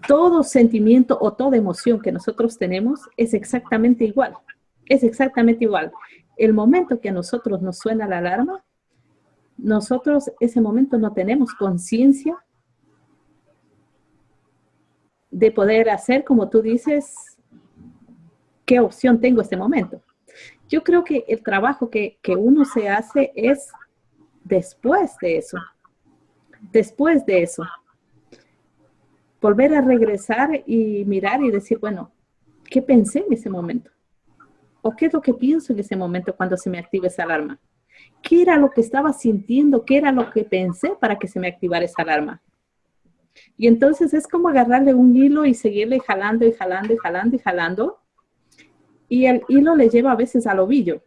todo sentimiento o toda emoción que nosotros tenemos es exactamente igual. Es exactamente igual. El momento que a nosotros nos suena la alarma, nosotros ese momento no tenemos conciencia de poder hacer, como tú dices, qué opción tengo en este momento. Yo creo que el trabajo que uno se hace es después de eso. Después de eso. Volver a regresar y mirar y decir, bueno, ¿qué pensé en ese momento? ¿O qué es lo que pienso en ese momento cuando se me activa esa alarma? ¿Qué era lo que estaba sintiendo? ¿Qué era lo que pensé para que se me activara esa alarma? Y entonces es como agarrarle un hilo y seguirle jalando y jalando y jalando y jalando. Y el hilo le lleva a veces al ovillo.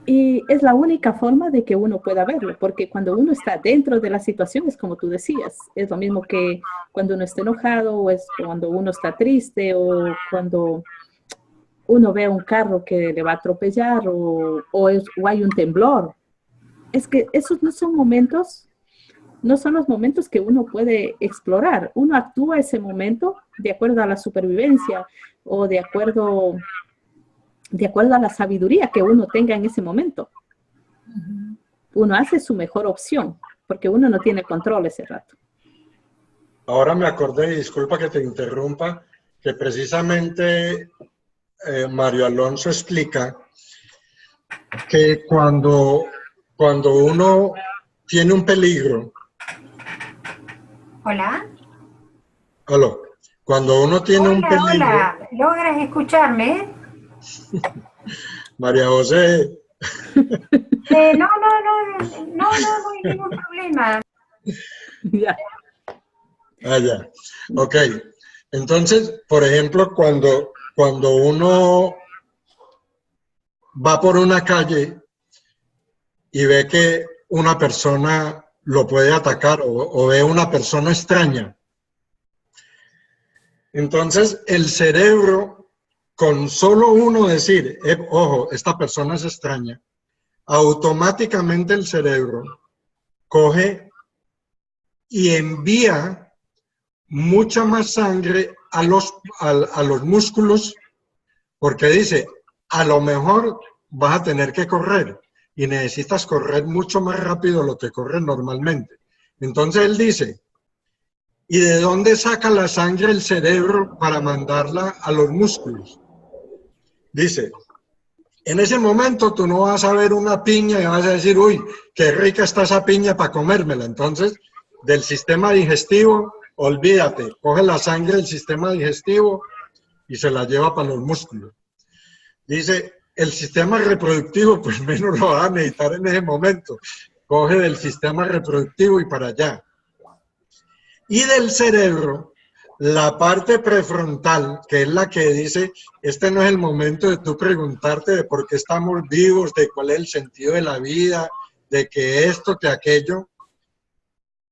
Y es la única forma de que uno pueda verlo, porque cuando uno está dentro de la situación, es como tú decías, es lo mismo que cuando uno está enojado, o es cuando uno está triste, o cuando uno ve un carro que le va a atropellar, o hay un temblor. Es que esos no son momentos, no son los momentos que uno puede explorar. Uno actúa ese momento de acuerdo a la supervivencia o de acuerdo a la sabiduría que uno tenga en ese momento. Uno hace su mejor opción, porque uno no tiene control ese rato. Ahora me acordé, y disculpa que te interrumpa, que precisamente Mario Alonso explica que cuando uno tiene un peligro. Hola. Aló. Cuando uno tiene un peligro. Hola, ¿logras escucharme? María José. No hay ningún problema. Ya. Ah, ya. Ok. Entonces, por ejemplo, cuando uno va por una calle y ve que una persona lo puede atacar o ve una persona extraña, entonces el cerebro, con solo uno decir, ojo, esta persona es extraña, automáticamente el cerebro coge y envía mucha más sangre a los músculos, porque dice, a lo mejor vas a tener que correr y necesitas correr mucho más rápido de lo que corres normalmente. Entonces él dice, ¿y de dónde saca la sangre el cerebro para mandarla a los músculos? Dice, en ese momento tú no vas a ver una piña y vas a decir, uy, qué rica está esa piña para comérmela. Entonces, del sistema digestivo, olvídate, coge la sangre del sistema digestivo y se la lleva para los músculos. Dice, el sistema reproductivo, pues menos lo va a necesitar en ese momento. Coge del sistema reproductivo y para allá. Y del cerebro, la parte prefrontal, que es la que dice, este no es el momento de tú preguntarte de por qué estamos vivos, de cuál es el sentido de la vida, de que esto, que aquello,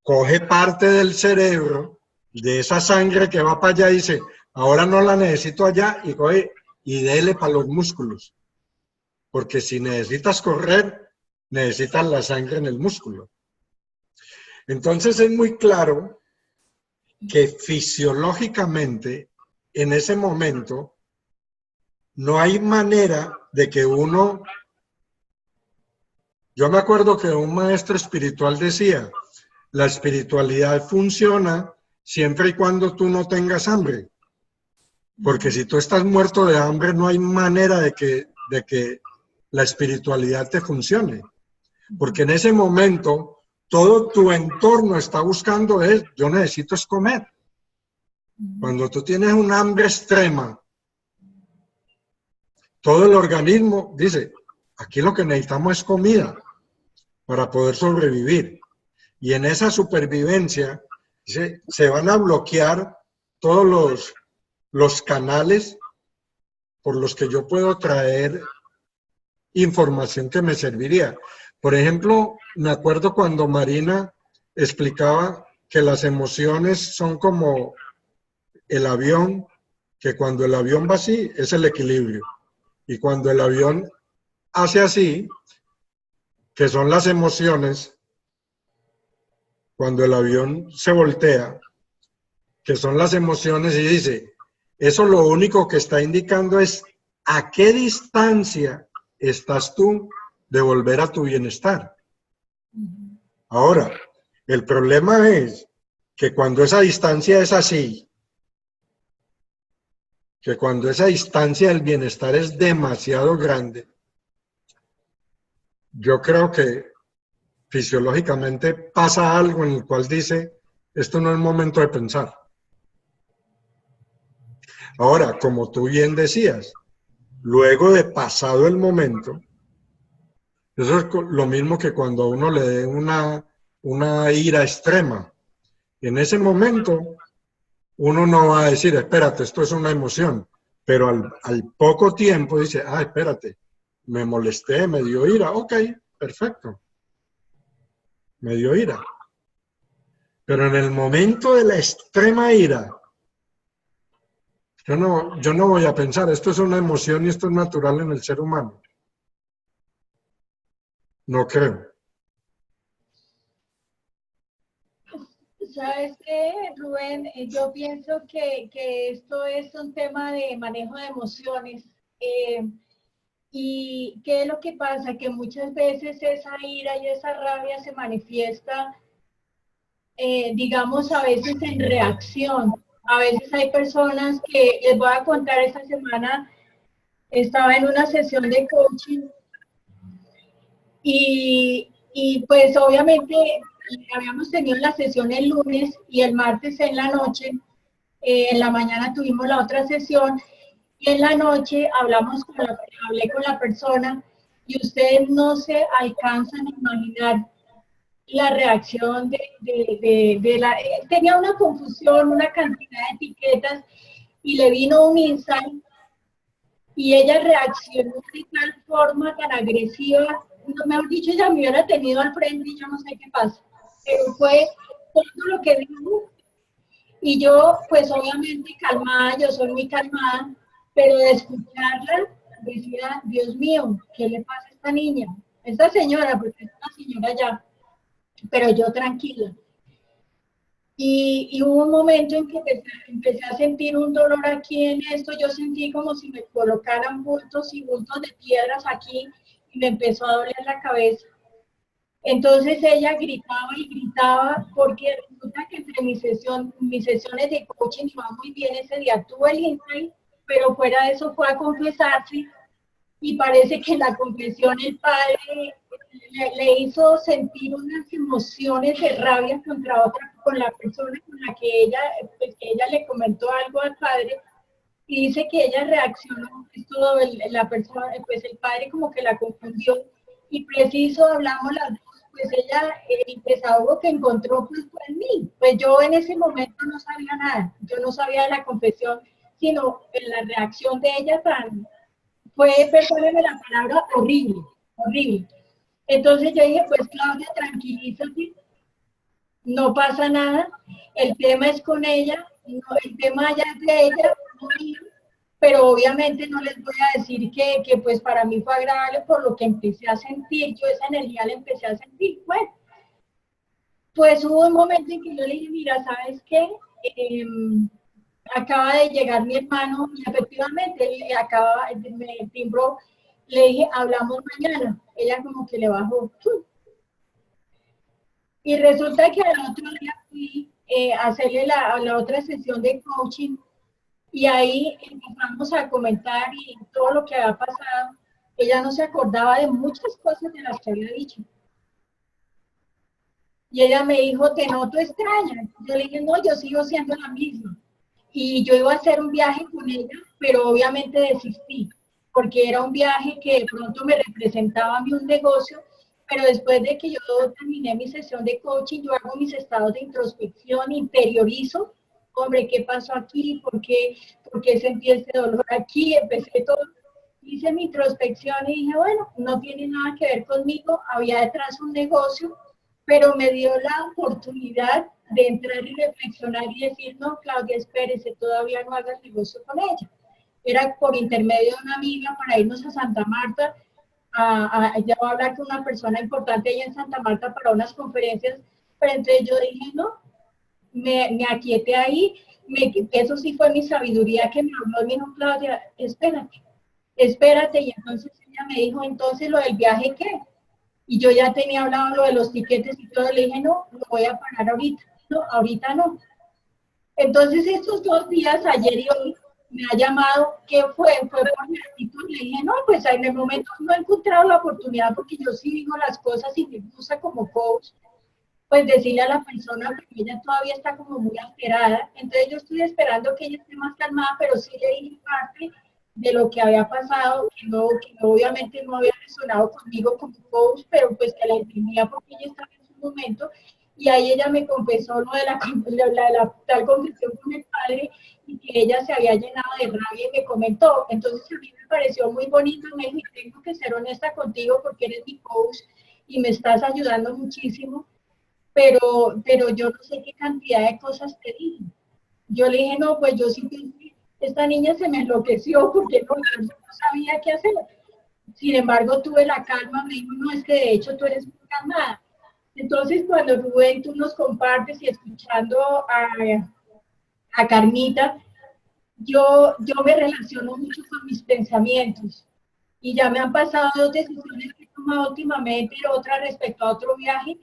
coge parte del cerebro, de esa sangre que va para allá y dice, ahora no la necesito allá, y coge y dele para los músculos. Porque si necesitas correr, necesitas la sangre en el músculo. Entonces es muy claro que fisiológicamente, en ese momento, no hay manera de que uno... Yo me acuerdo que un maestro espiritual decía, la espiritualidad funciona siempre y cuando tú no tengas hambre. Porque si tú estás muerto de hambre, no hay manera de que la espiritualidad te funcione. Porque en ese momento, todo tu entorno está buscando yo necesito es comer. Cuando tú tienes un hambre extrema, todo el organismo dice, aquí lo que necesitamos es comida para poder sobrevivir. Y en esa supervivencia se van a bloquear todos los canales por los que yo puedo traer información que me serviría. Por ejemplo, me acuerdo cuando Marina explicaba que las emociones son como el avión, que cuando el avión va así, es el equilibrio. Y cuando el avión hace así, que son las emociones, cuando el avión se voltea, que son las emociones, y dice, eso lo único que está indicando es a qué distancia estás tú de volver a tu bienestar. Ahora, el problema es que cuando esa distancia es así, que cuando esa distancia del bienestar es demasiado grande, yo creo que fisiológicamente pasa algo en el cual dice, esto no es momento de pensar. Ahora, como tú bien decías, luego de pasado el momento, eso es lo mismo que cuando a uno le dé una ira extrema. En ese momento, uno no va a decir, espérate, esto es una emoción, pero al poco tiempo dice, ah, espérate, me molesté, me dio ira, ok, perfecto, me dio ira. Pero en el momento de la extrema ira, yo no voy a pensar, esto es una emoción y esto es natural en el ser humano. No creo. ¿Sabes qué, Rubén? Yo pienso que esto es un tema de manejo de emociones. ¿Y qué es lo que pasa? Que muchas veces esa ira y esa rabia se manifiesta, digamos, a veces en reacción. A veces hay personas que, les voy a contar, esta semana estaba en una sesión de coaching y pues obviamente habíamos tenido la sesión el lunes y el martes en la noche, en la mañana tuvimos la otra sesión y en la noche hablé con la persona y ustedes no se alcanzan a imaginar la reacción tenía una confusión, una cantidad de etiquetas y le vino un insight y ella reaccionó de tal forma tan agresiva, no, mejor dicho, ella me hubiera tenido al frente y yo no sé qué pasa, pero fue todo lo que dijo y yo pues obviamente calmada, yo soy muy calmada, pero de escucharla decía, Dios mío, ¿qué le pasa a esta niña? Esta señora, porque es una señora ya, pero yo tranquila. Y hubo un momento en que empecé a sentir un dolor aquí en esto, yo sentí como si me colocaran bultos y bultos de piedras aquí y me empezó a doler la cabeza. Entonces ella gritaba y gritaba porque resulta que entre mis sesiones de coaching iba muy bien ese día, tuve el insight, pero fuera de eso fue a confesarse y parece que en la confesión el padre le hizo sentir unas emociones de rabia con la persona con la que ella, pues que ella le comentó algo al padre y dice que ella reaccionó, todo la persona, pues el padre como que la confundió y preciso hablamos las dos, pues ella el desahogo que encontró pues fue en mí, pues yo en ese momento no sabía nada, yo no sabía de la confesión, sino en la reacción de ella fue, perdóneme la palabra, horrible, horrible. Entonces yo dije, pues Claudia, tranquilízate, no pasa nada, el tema es con ella, no, el tema ya es de ella, no mío, pero obviamente no les voy a decir que pues para mí fue agradable por lo que empecé a sentir, yo esa energía la empecé a sentir. Bueno, pues hubo un momento en que yo le dije, mira, ¿sabes qué? Acaba de llegar mi hermano y efectivamente me timbró, le dije, hablamos mañana, ella como que le bajó. Y resulta que al otro día fui a hacerle la otra sesión de coaching y ahí empezamos a comentar y todo lo que había pasado. Ella no se acordaba de muchas cosas de las que había dicho. Y ella me dijo, te noto extraña. Yo le dije, no, yo sigo siendo la misma. Y yo iba a hacer un viaje con ella, pero obviamente desistí, porque era un viaje que de pronto me representaba a mí un negocio, pero después de que yo terminé mi sesión de coaching, yo hago mis estados de introspección, interiorizo, hombre, ¿qué pasó aquí? ¿Por qué sentí este dolor aquí? Empecé todo, hice mi introspección y dije, bueno, no tiene nada que ver conmigo, había detrás un negocio, pero me dio la oportunidad de entrar y reflexionar y decir, no, Claudia, espérese, todavía no hagas negocio con ella. Era por intermedio de una amiga para irnos a Santa Marta, ya voy a hablar con una persona importante allá en Santa Marta para unas conferencias, pero entonces yo dije, no, me aquieté ahí, eso sí fue mi sabiduría que me habló, me dijo, Claudia, espérate, y entonces ella me dijo, entonces lo del viaje, ¿qué? Y yo ya tenía hablado lo de los tiquetes y todo, le dije, no, lo voy a pagar ahorita, no, ahorita no. Entonces estos 2 días, ayer y hoy, me ha llamado, ¿qué fue? Fue por mi actitud. Le dije, no, pues en el momento no he encontrado la oportunidad porque yo sí digo las cosas y me gusta como coach, pues decirle a la persona que ella todavía está como muy alterada. Entonces yo estoy esperando que ella esté más calmada, pero sí le dije parte de lo que había pasado, que obviamente no había resonado conmigo como coach, pero pues que la entendía porque ella estaba en su momento. Y ahí ella me confesó lo de la tal confesión con el padre y que ella se había llenado de rabia y me comentó. Entonces a mí me pareció muy bonito y me dijo, tengo que ser honesta contigo porque eres mi coach y me estás ayudando muchísimo, pero yo no sé qué cantidad de cosas te dije. Yo le dije, no, pues yo sí pensé, esta niña se me enloqueció porque yo no sabía qué hacer. Sin embargo, tuve la calma, me dijo, no, es que de hecho tú eres muy calmada. Entonces, cuando Rubén, tú nos compartes y escuchando a Carmita, yo me relaciono mucho con mis pensamientos. Y ya me han pasado 2 decisiones que he tomado últimamente, otra respecto a otro viaje.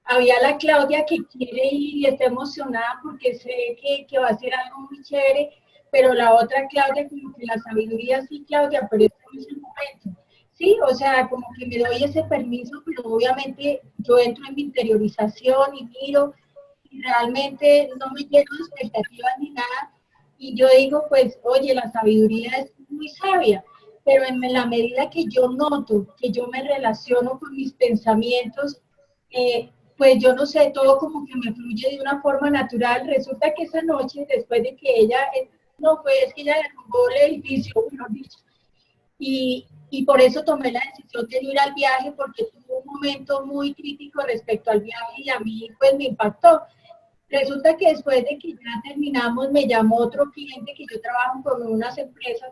Había la Claudia que quiere ir y está emocionada porque sé que va a ser algo muy chévere, pero la otra Claudia, como que la sabiduría, sí, Claudia, pero este no es el momento. Sí, o sea, como que me doy ese permiso, pero obviamente yo entro en mi interiorización y miro, y realmente no me lleno de expectativas ni nada, y yo digo, pues, oye, la sabiduría es muy sabia, pero en la medida que yo noto, que yo me relaciono con mis pensamientos, pues yo no sé, todo como que me fluye de una forma natural. Resulta que esa noche, después de que ella, no, pues es que ella derrumbó el edificio, mejor dicho, y por eso tomé la decisión de no ir al viaje, porque tuvo un momento muy crítico respecto al viaje y a mí pues me impactó. Resulta que después de que ya terminamos, me llamó otro cliente que yo trabajo con unas empresas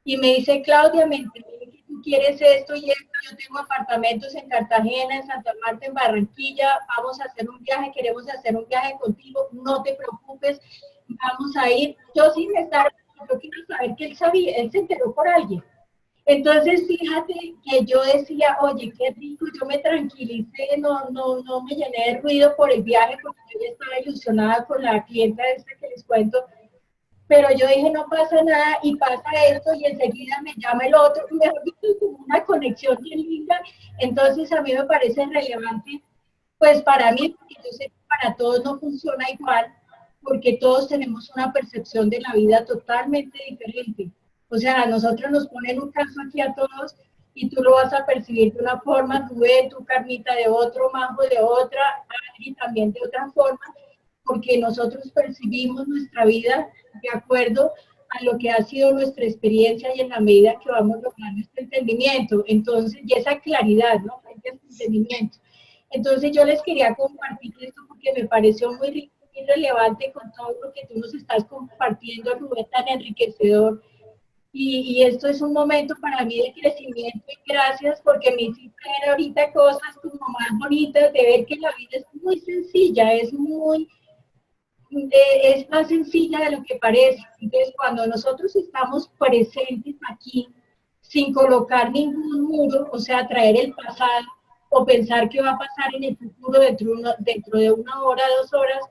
y me dice, Claudia, me enteré que tú quieres esto y esto, yo tengo apartamentos en Cartagena, en Santa Marta, en Barranquilla, vamos a hacer un viaje, queremos hacer un viaje contigo, no te preocupes, vamos a ir. Yo sin estar, yo quiero saber que él sabía, él se enteró por alguien. Entonces, fíjate que yo decía, oye, qué rico, yo me tranquilicé, no me llené de ruido por el viaje porque yo ya estaba ilusionada con la clienta esta que les cuento, pero yo dije, no pasa nada, y pasa esto, y enseguida me llama el otro, y mejor dicho, como una conexión bien linda. Entonces, a mí me parece relevante, pues para mí, porque yo sé que para todos no funciona igual, porque todos tenemos una percepción de la vida totalmente diferente. O sea, a nosotros nos ponen un caso aquí a todos, y tú lo vas a percibir de una forma, Rubén, tú, Carmita, de otro, Majo, de otra, Adri también de otra forma, porque nosotros percibimos nuestra vida de acuerdo a lo que ha sido nuestra experiencia y en la medida que vamos logrando este entendimiento. Entonces, y esa claridad, ¿no? Frente a este entendimiento. Entonces, yo les quería compartir esto porque me pareció muy rico y relevante con todo lo que tú nos estás compartiendo, Rubén, tan enriquecedor. Y esto es un momento para mí de crecimiento y gracias porque me hiciste ver ahorita cosas como más bonitas, de ver que la vida es muy sencilla, es más sencilla de lo que parece. Entonces, cuando nosotros estamos presentes aquí, sin colocar ningún muro, o sea, traer el pasado o pensar qué va a pasar en el futuro dentro de 1 hora, 2 horas,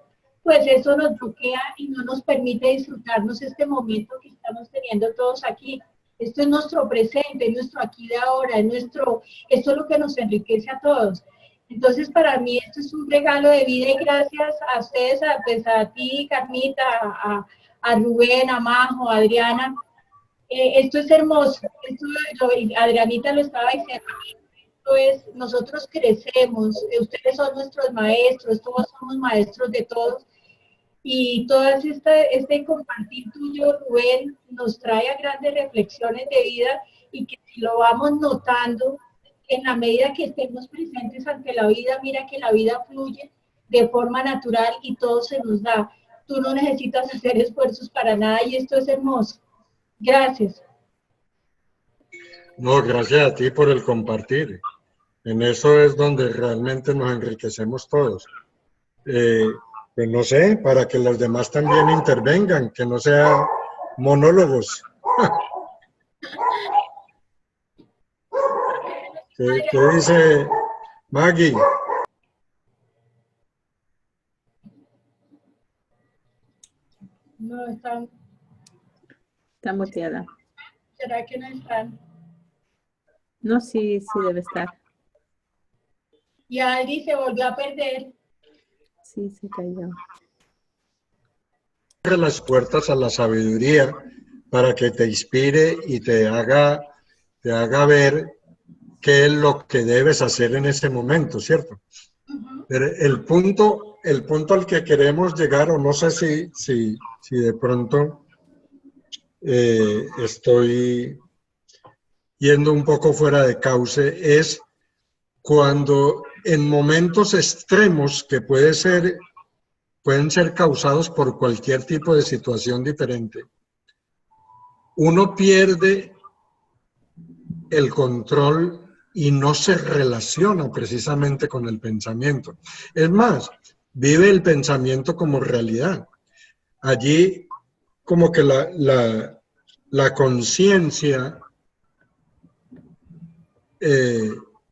pues eso nos bloquea y no nos permite disfrutarnos este momento que estamos teniendo todos aquí. Esto es nuestro presente, es nuestro aquí de ahora, esto es lo que nos enriquece a todos. Entonces, para mí esto es un regalo de vida y gracias a ustedes, pues a ti, Carmita, a Rubén, a Majo, a Adriana. Esto es hermoso. Adrianita lo estaba diciendo. Esto es, nosotros crecemos, ustedes son nuestros maestros, todos somos maestros de todos. Y todo este compartir tuyo, Rubén, nos trae a grandes reflexiones de vida y que si lo vamos notando, en la medida que estemos presentes ante la vida, mira que la vida fluye de forma natural y todo se nos da. Tú no necesitas hacer esfuerzos para nada y esto es hermoso. Gracias. No, gracias a ti por el compartir. En eso es donde realmente nos enriquecemos todos. Pues no sé, para que los demás también intervengan, que no sea monólogos. ¿Qué dice Maggie? No están, Está muteada. ¿será que no están? No, sí, sí debe estar. Y Adri se volvió a perder. Sí, se cayó. Abre las puertas a la sabiduría para que te inspire y te haga ver qué es lo que debes hacer en ese momento, ¿cierto? Pero el punto al que queremos llegar, o no sé si de pronto estoy yendo un poco fuera de cauce, es cuando en momentos extremos que pueden ser causados por cualquier tipo de situación diferente, uno pierde el control y no se relaciona precisamente con el pensamiento. Es más, vive el pensamiento como realidad. Allí como que la conciencia,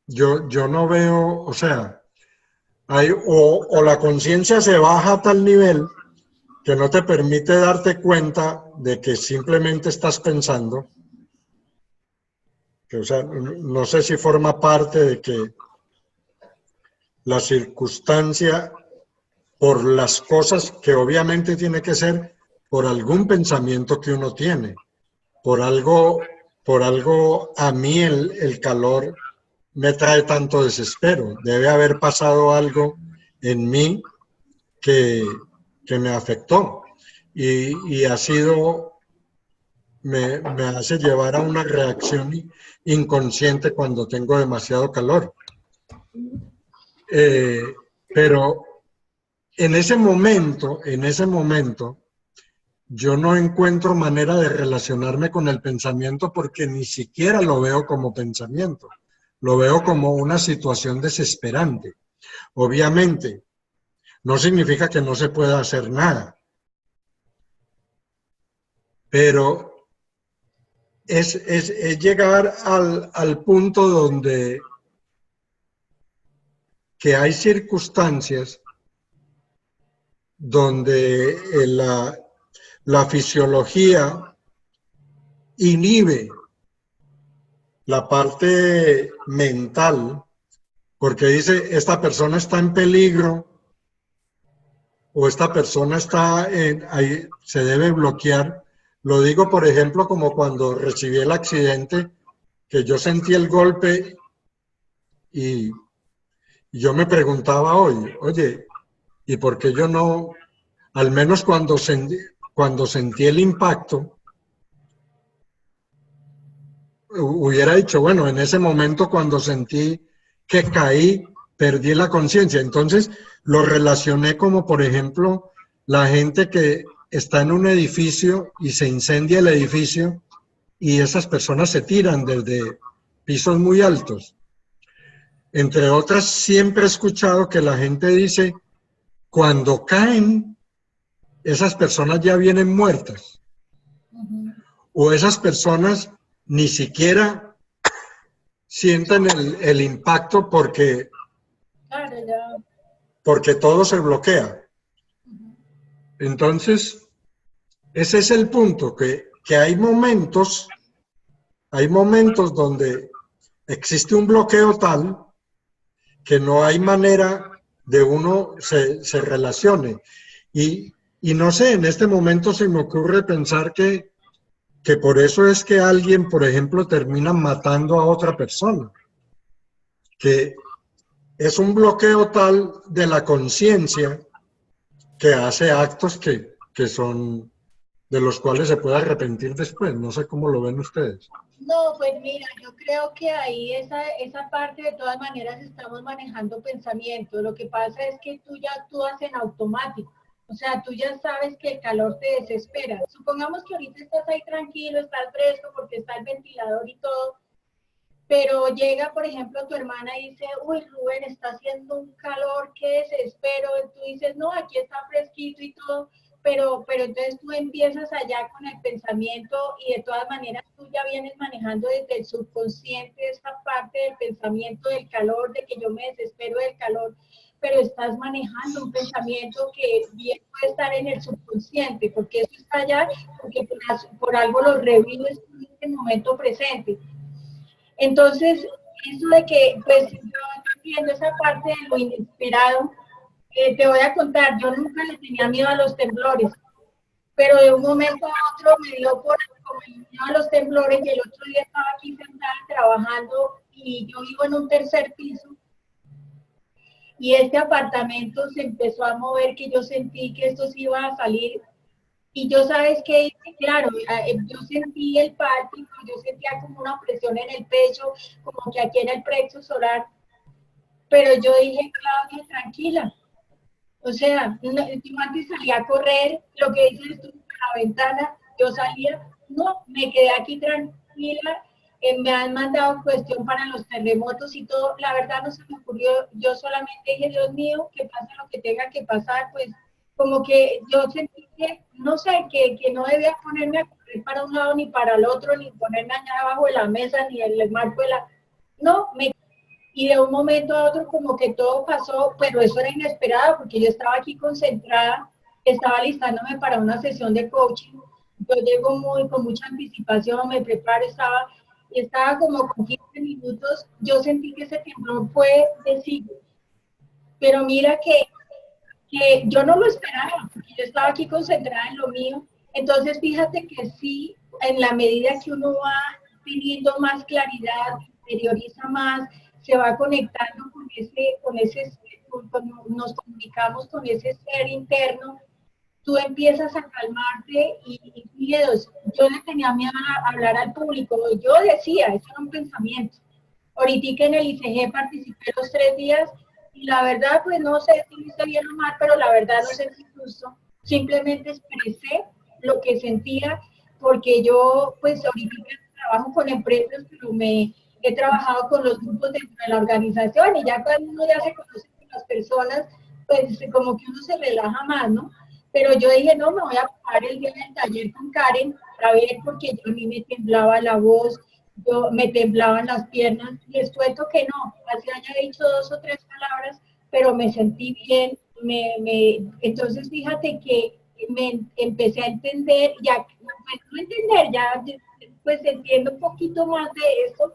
yo no veo, o sea, o la conciencia se baja a tal nivel que no te permite darte cuenta de que simplemente estás pensando, que, o sea, no sé si forma parte de que la circunstancia por las cosas que obviamente tiene que ser por algún pensamiento que uno tiene, por algo a mí el calor me trae tanto desespero, debe haber pasado algo en mí que me afectó y ha sido, me hace llevar a una reacción inconsciente cuando tengo demasiado calor. Pero en ese momento, yo no encuentro manera de relacionarme con el pensamiento porque ni siquiera lo veo como pensamiento. Lo veo como una situación desesperante. Obviamente, no significa que no se pueda hacer nada, pero es llegar al punto donde que hay circunstancias donde la fisiología inhibe la parte mental, porque dice, esta persona está en peligro o esta persona está ahí, se debe bloquear. Lo digo, por ejemplo, como cuando recibí el accidente, que yo sentí el golpe y yo me preguntaba hoy, oye, ¿y por qué yo no, al menos cuando sentí el impacto, hubiera dicho, bueno, en ese momento cuando sentí que caí, perdí la conciencia. Entonces lo relacioné como, por ejemplo, la gente que está en un edificio y se incendia el edificio y esas personas se tiran desde pisos muy altos. Entre otras, siempre he escuchado que la gente dice, cuando caen, esas personas ya vienen muertas. O esas personas ni siquiera sienten el impacto porque todo se bloquea. Entonces, ese es el punto, que hay momentos donde existe un bloqueo tal que no hay manera de uno se relacione. Y no sé, en este momento se me ocurre pensar que por eso es que alguien, por ejemplo, termina matando a otra persona, que es un bloqueo tal de la conciencia que hace actos que son de los cuales se puede arrepentir después. No sé cómo lo ven ustedes. No, pues mira, yo creo que ahí esa parte de todas maneras estamos manejando pensamiento. Lo que pasa es que tú ya actúas en automático. O sea, tú ya sabes que el calor te desespera. Supongamos que ahorita estás ahí tranquilo, estás fresco porque está el ventilador y todo, pero llega, por ejemplo, tu hermana y dice, uy, Rubén, está haciendo un calor, qué desespero, y tú dices, no, aquí está fresquito y todo, pero entonces tú empiezas allá con el pensamiento y de todas maneras tú ya vienes manejando desde el subconsciente esta parte del pensamiento del calor, de que yo me desespero del calor, pero estás manejando un pensamiento que bien puede estar en el subconsciente, porque eso está allá, porque por algo lo revives en este momento presente. Entonces, eso de que, pues, yo entiendo esa parte de lo inesperado, te voy a contar, yo nunca le tenía miedo a los temblores, pero de un momento a otro me dio por como el miedo a los temblores y el otro día estaba aquí sentada trabajando y yo vivo en un tercer piso y este apartamento se empezó a mover que yo sentí que esto se iba a salir. Y yo, ¿sabes qué hice? Claro, yo sentí el pálpito, yo sentía como una presión en el pecho, como que aquí en el plexo solar, pero yo dije, Claudia, tranquila. O sea, yo antes salía a correr, lo que dices tú, a la ventana, yo salía, no, me quedé aquí tranquila, me han mandado cuestión para los terremotos y todo, la verdad no se me ocurrió, yo solamente dije, Dios mío, que pase lo que tenga que pasar, pues como que yo sentí que, no sé, que no debía ponerme a correr para un lado ni para el otro, ni ponerme allá abajo de la mesa, ni en el marco de la... No, y de un momento a otro como que todo pasó, pero eso era inesperado porque yo estaba aquí concentrada, estaba listándome para una sesión de coaching, yo llego con mucha anticipación, me preparo, estaba como con 15 minutos, yo sentí que ese temblor fue de siglos, pero mira que yo no lo esperaba, porque yo estaba aquí concentrada en lo mío, entonces fíjate que sí, en la medida que uno va teniendo más claridad, interioriza más, se va conectando nos comunicamos con ese ser interno, tú empiezas a calmarte y yo le tenía miedo a hablar al público, yo decía, eso era un pensamiento. Ahorita en el ICG participé los 3 días y la verdad, pues no sé si hice bien o mal, pero la verdad no sentí susto, simplemente expresé lo que sentía porque yo, pues ahorita trabajo con empresas, pero he trabajado con los grupos dentro de la organización y ya cuando uno ya se conoce con las personas, pues como que uno se relaja más, ¿no? Pero yo dije, no, me voy a parar el día del taller con Karen, a ver, porque a mí me temblaba la voz, me temblaban las piernas, les cuento que no, así haya dicho 2 o 3 palabras, pero me sentí bien, entonces fíjate que me empecé a entender, ya, pues, no entender, ya pues entiendo un poquito más de eso,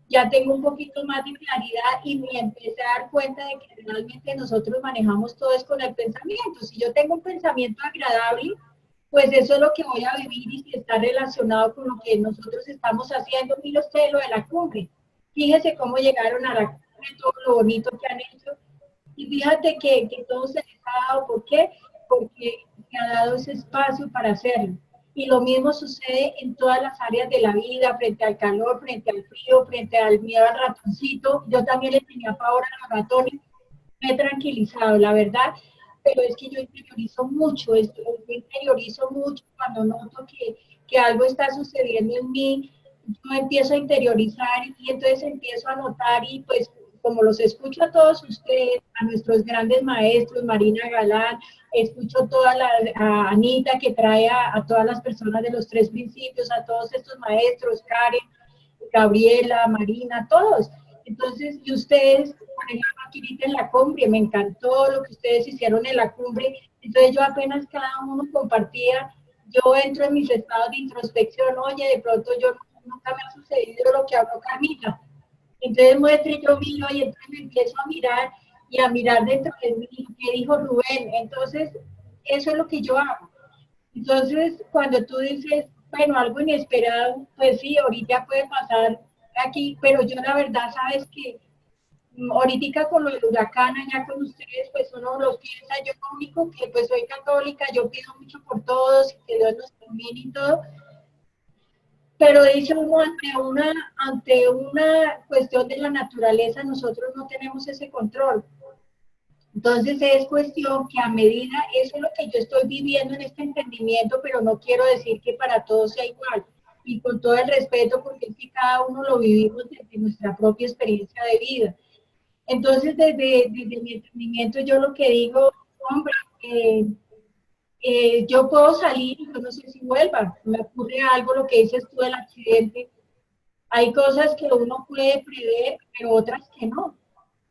ya tengo un poquito más de claridad y me empecé a dar cuenta de que realmente nosotros manejamos todo es con el pensamiento. Si yo tengo un pensamiento agradable, pues eso es lo que voy a vivir y si está relacionado con lo que nosotros estamos haciendo. Mire usted lo de la cumbre. Fíjese cómo llegaron a la cumbre, todo lo bonito que han hecho. Y fíjate que todo se les ha dado. ¿Por qué? Porque se ha dado ese espacio para hacerlo. Y lo mismo sucede en todas las áreas de la vida, frente al calor, frente al frío, frente al miedo al ratoncito. Yo también le tenía pavor a los ratones. Me he tranquilizado, la verdad, pero es que yo interiorizo mucho, yo interiorizo mucho cuando noto que algo está sucediendo en mí, yo empiezo a interiorizar y entonces empiezo a notar y pues como los escucho a todos ustedes, a nuestros grandes maestros, Marina Galán, escucho a Anita que trae a todas las personas de los 3 principios, a todos estos maestros, Karen, Gabriela, Marina, todos. Entonces, y ustedes, por ejemplo, aquí ahorita en la cumbre, me encantó lo que ustedes hicieron en la cumbre. Entonces, yo apenas cada uno compartía, yo entro en mis estados de introspección, oye, de pronto nunca me ha sucedido lo que habló Camila. Entonces muestre, yo miro y entonces me empiezo a mirar y a mirar dentro de mí qué dijo Rubén. Entonces, eso es lo que yo hago. Entonces, cuando tú dices, bueno, algo inesperado, pues sí, ahorita puede pasar aquí, pero yo la verdad, sabes que ahorita con lo del huracán allá con ustedes, pues uno los piensa, yo lo único que pues soy católica, yo pido mucho por todos y que Dios nos conviene y todo, pero dice uno ante una cuestión de la naturaleza, nosotros no tenemos ese control. Entonces es cuestión que a medida, eso es lo que yo estoy viviendo en este entendimiento, pero no quiero decir que para todos sea igual. y con todo el respeto, porque es que cada uno lo vivimos desde nuestra propia experiencia de vida. Entonces, desde mi entendimiento, yo lo que digo, hombre, yo puedo salir y yo no sé si vuelva. Me ocurre algo, lo que dices tú del accidente. Hay cosas que uno puede prever, pero otras que no.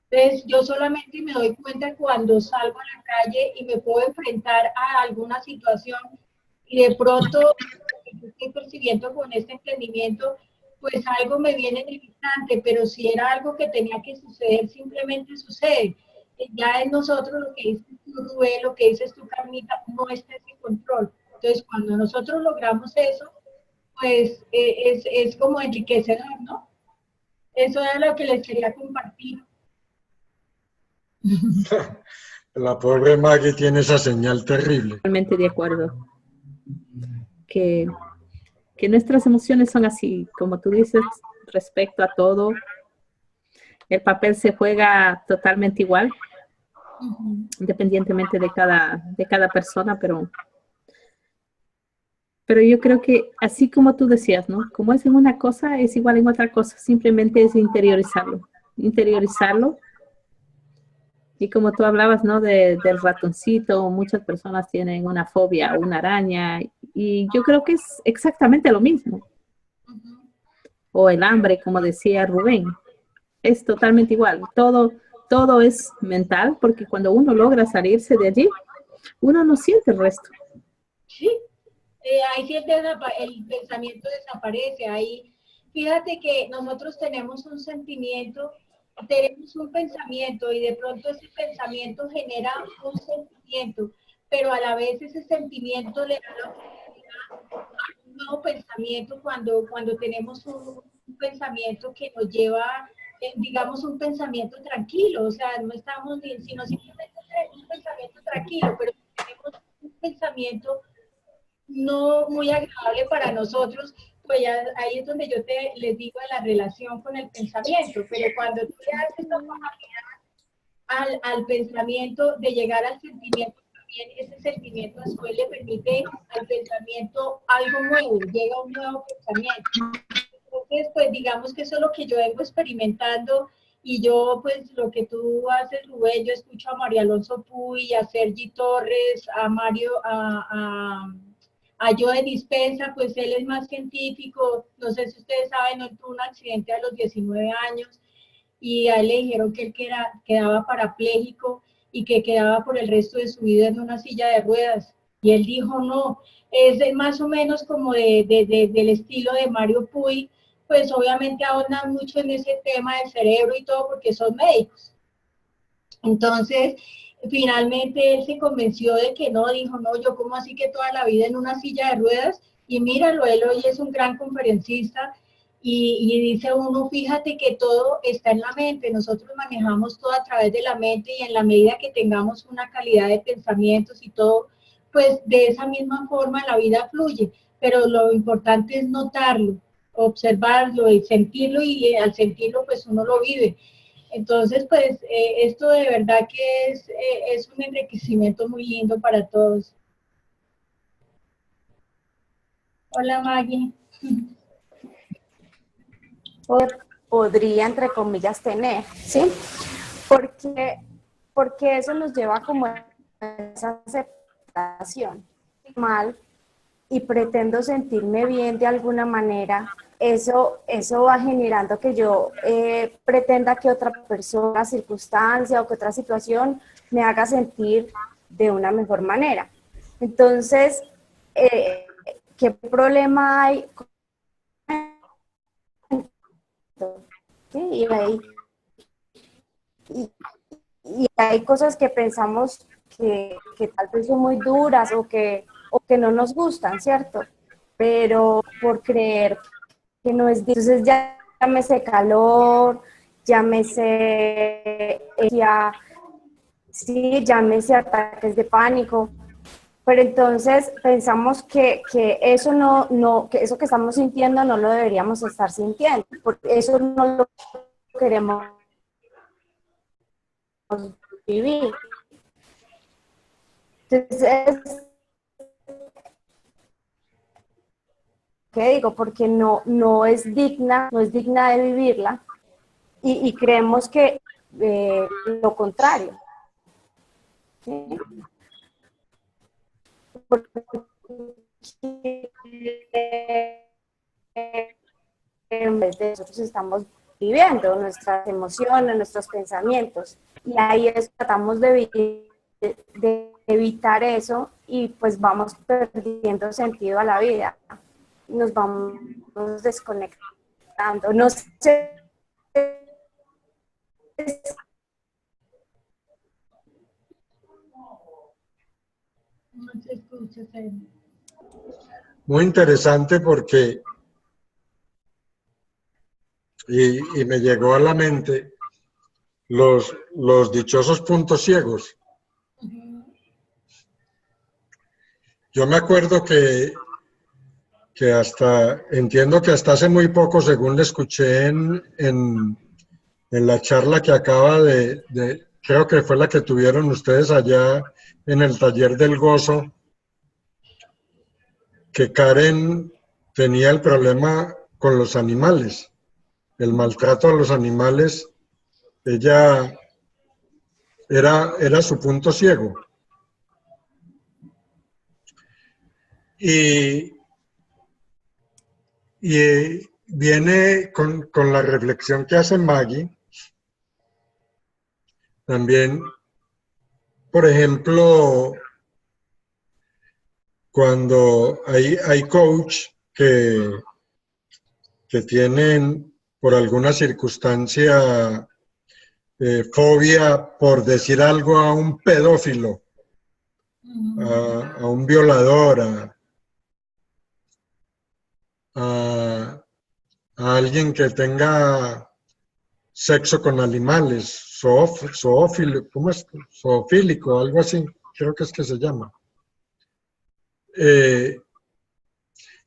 Entonces, yo solamente me doy cuenta cuando salgo a la calle y me puedo enfrentar a alguna situación y de pronto yo estoy percibiendo con este entendimiento, pues algo me viene en el instante, pero si era algo que tenía que suceder, simplemente sucede. Ya en nosotros lo que dices tú, Rubén, lo que dices tú, Carmita, no está ese control. Entonces, cuando nosotros logramos eso, pues es como enriquecedor, ¿no? Eso es lo que les quería compartir. La pobre Maggie tiene esa señal terrible. Totalmente de acuerdo. Que, que nuestras emociones son así, como tú dices, respecto a todo. El papel se juega totalmente igual, independientemente de cada persona, pero yo creo que así como tú decías, ¿no? Como es en una cosa, es igual en otra cosa, simplemente es interiorizarlo, interiorizarlo. Y como tú hablabas, ¿no? Del ratoncito, muchas personas tienen una fobia a una araña y yo creo que es exactamente lo mismo. O el hambre, como decía Rubén, es totalmente igual. Todo es mental porque cuando uno logra salirse de allí, uno no siente el resto. Sí, ahí sí el pensamiento desaparece. Ahí, fíjate que nosotros tenemos un pensamiento y de pronto ese pensamiento genera un sentimiento, pero a la vez ese sentimiento le da la oportunidad a un nuevo pensamiento cuando tenemos un pensamiento que nos lleva, digamos, un pensamiento tranquilo, o sea, no estamos, sino simplemente un pensamiento tranquilo, pero tenemos un pensamiento no muy agradable para nosotros, pues ya ahí es donde yo les digo de la relación con el pensamiento, pero cuando tú le das esta oportunidad al pensamiento de llegar al sentimiento, también ese sentimiento a su vez le permite al pensamiento algo nuevo, llega un nuevo pensamiento. Entonces, pues digamos que eso es lo que yo vengo experimentando y yo, pues lo que tú haces, Rubén, yo escucho a María Alonso Puy, a Sergi Torres, a Mario, a Joe Dispensa, pues él es más científico, no sé si ustedes saben, él tuvo un accidente a los 19 años y a él le dijeron que él quedaba parapléjico y que quedaba por el resto de su vida en una silla de ruedas. Y él dijo, no, es más o menos como del estilo de Mario Puy, pues obviamente ahondan mucho en ese tema del cerebro y todo porque son médicos. Entonces, finalmente él se convenció de que no, dijo, no, yo como así que toda la vida en una silla de ruedas, y míralo, él hoy es un gran conferencista, y dice uno, fíjate que todo está en la mente, nosotros manejamos todo a través de la mente, y en la medida que tengamos una calidad de pensamientos y todo, pues de esa misma forma la vida fluye, pero lo importante es notarlo, observarlo y sentirlo, y al sentirlo pues uno lo vive. Entonces, pues esto de verdad que es un enriquecimiento muy lindo para todos. Hola Maggie. Podría, entre comillas, tener, ¿sí? Porque, porque eso nos lleva como a esa aceptación mal y pretendo sentirme bien de alguna manera, eso va generando que yo pretenda que otra persona, circunstancia o que otra situación me haga sentir de una mejor manera. Entonces, ¿qué problema hay? ¿Sí? Y hay cosas que pensamos que tal vez son muy duras o que no nos gustan, ¿cierto? Pero por creer que no es... Entonces ya llámese calor, llámese sí, llámese ataques de pánico, pero entonces pensamos que eso que eso que estamos sintiendo no lo deberíamos estar sintiendo, porque eso no lo queremos vivir. Entonces, qué digo? Porque no es digna de vivirla y creemos que lo contrario. ¿Sí? Porque en vez de nosotros estamos viviendo nuestras emociones, nuestros pensamientos, y ahí tratamos de evitar eso y pues vamos perdiendo sentido a la vida, nos vamos desconectando. No sé. No se escucha, Sergio. Muy interesante porque, y me llegó a la mente, los dichosos puntos ciegos. Yo me acuerdo que entiendo que hasta hace muy poco, según le escuché en la charla que acaba creo que fue la que tuvieron ustedes allá en el taller del gozo, que Karen tenía el problema con los animales, el maltrato a los animales, ella era su punto ciego. Y viene con la reflexión que hace Maggie, también, por ejemplo, cuando hay coach que tienen por alguna circunstancia fobia, por decir algo, a un pedófilo, a un violador, a alguien que tenga sexo con animales, zoófilo, ¿cómo es? Zoofílico, algo así, creo que es que se llama.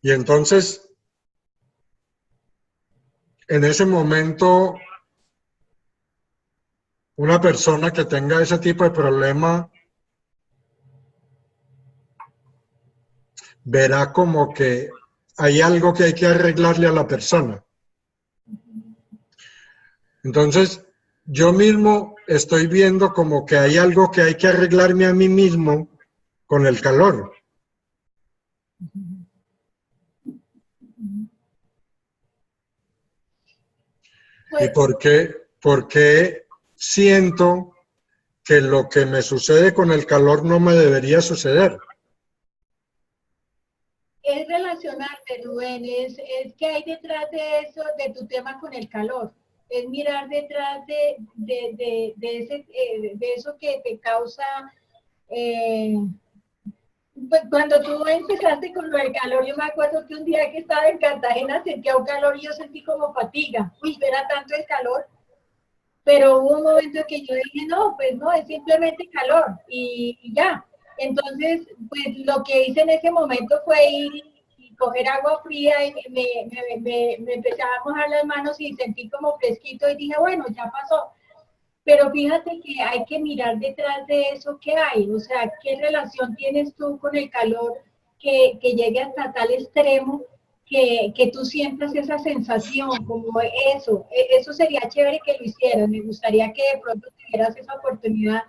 Y entonces, en ese momento, una persona que tenga ese tipo de problema verá como que hay algo que hay que arreglarle a la persona. Entonces, yo mismo estoy viendo como que hay algo que hay que arreglarme a mí mismo con el calor. ¿Y por qué siento que lo que me sucede con el calor no me debería suceder? Es relacionarte, Rubén, es que hay detrás de eso, de tu tema con el calor. Es mirar detrás de eso que te causa. Pues cuando tú empezaste con lo del calor, yo me acuerdo que un día que estaba en Cartagena sentía un calor y yo sentí como fatiga. Uy, era tanto el calor. Pero hubo un momento que yo dije, no, pues no, es simplemente calor y ya. Entonces, pues lo que hice en ese momento fue ir y coger agua fría y me empecé a mojar las manos y sentí como fresquito y dije, bueno, ya pasó. Pero fíjate que hay que mirar detrás de eso qué hay, o sea, qué relación tienes tú con el calor que llegue hasta tal extremo que tú sientas esa sensación, como eso. Eso sería chévere que lo hicieras, me gustaría que de pronto tuvieras esa oportunidad.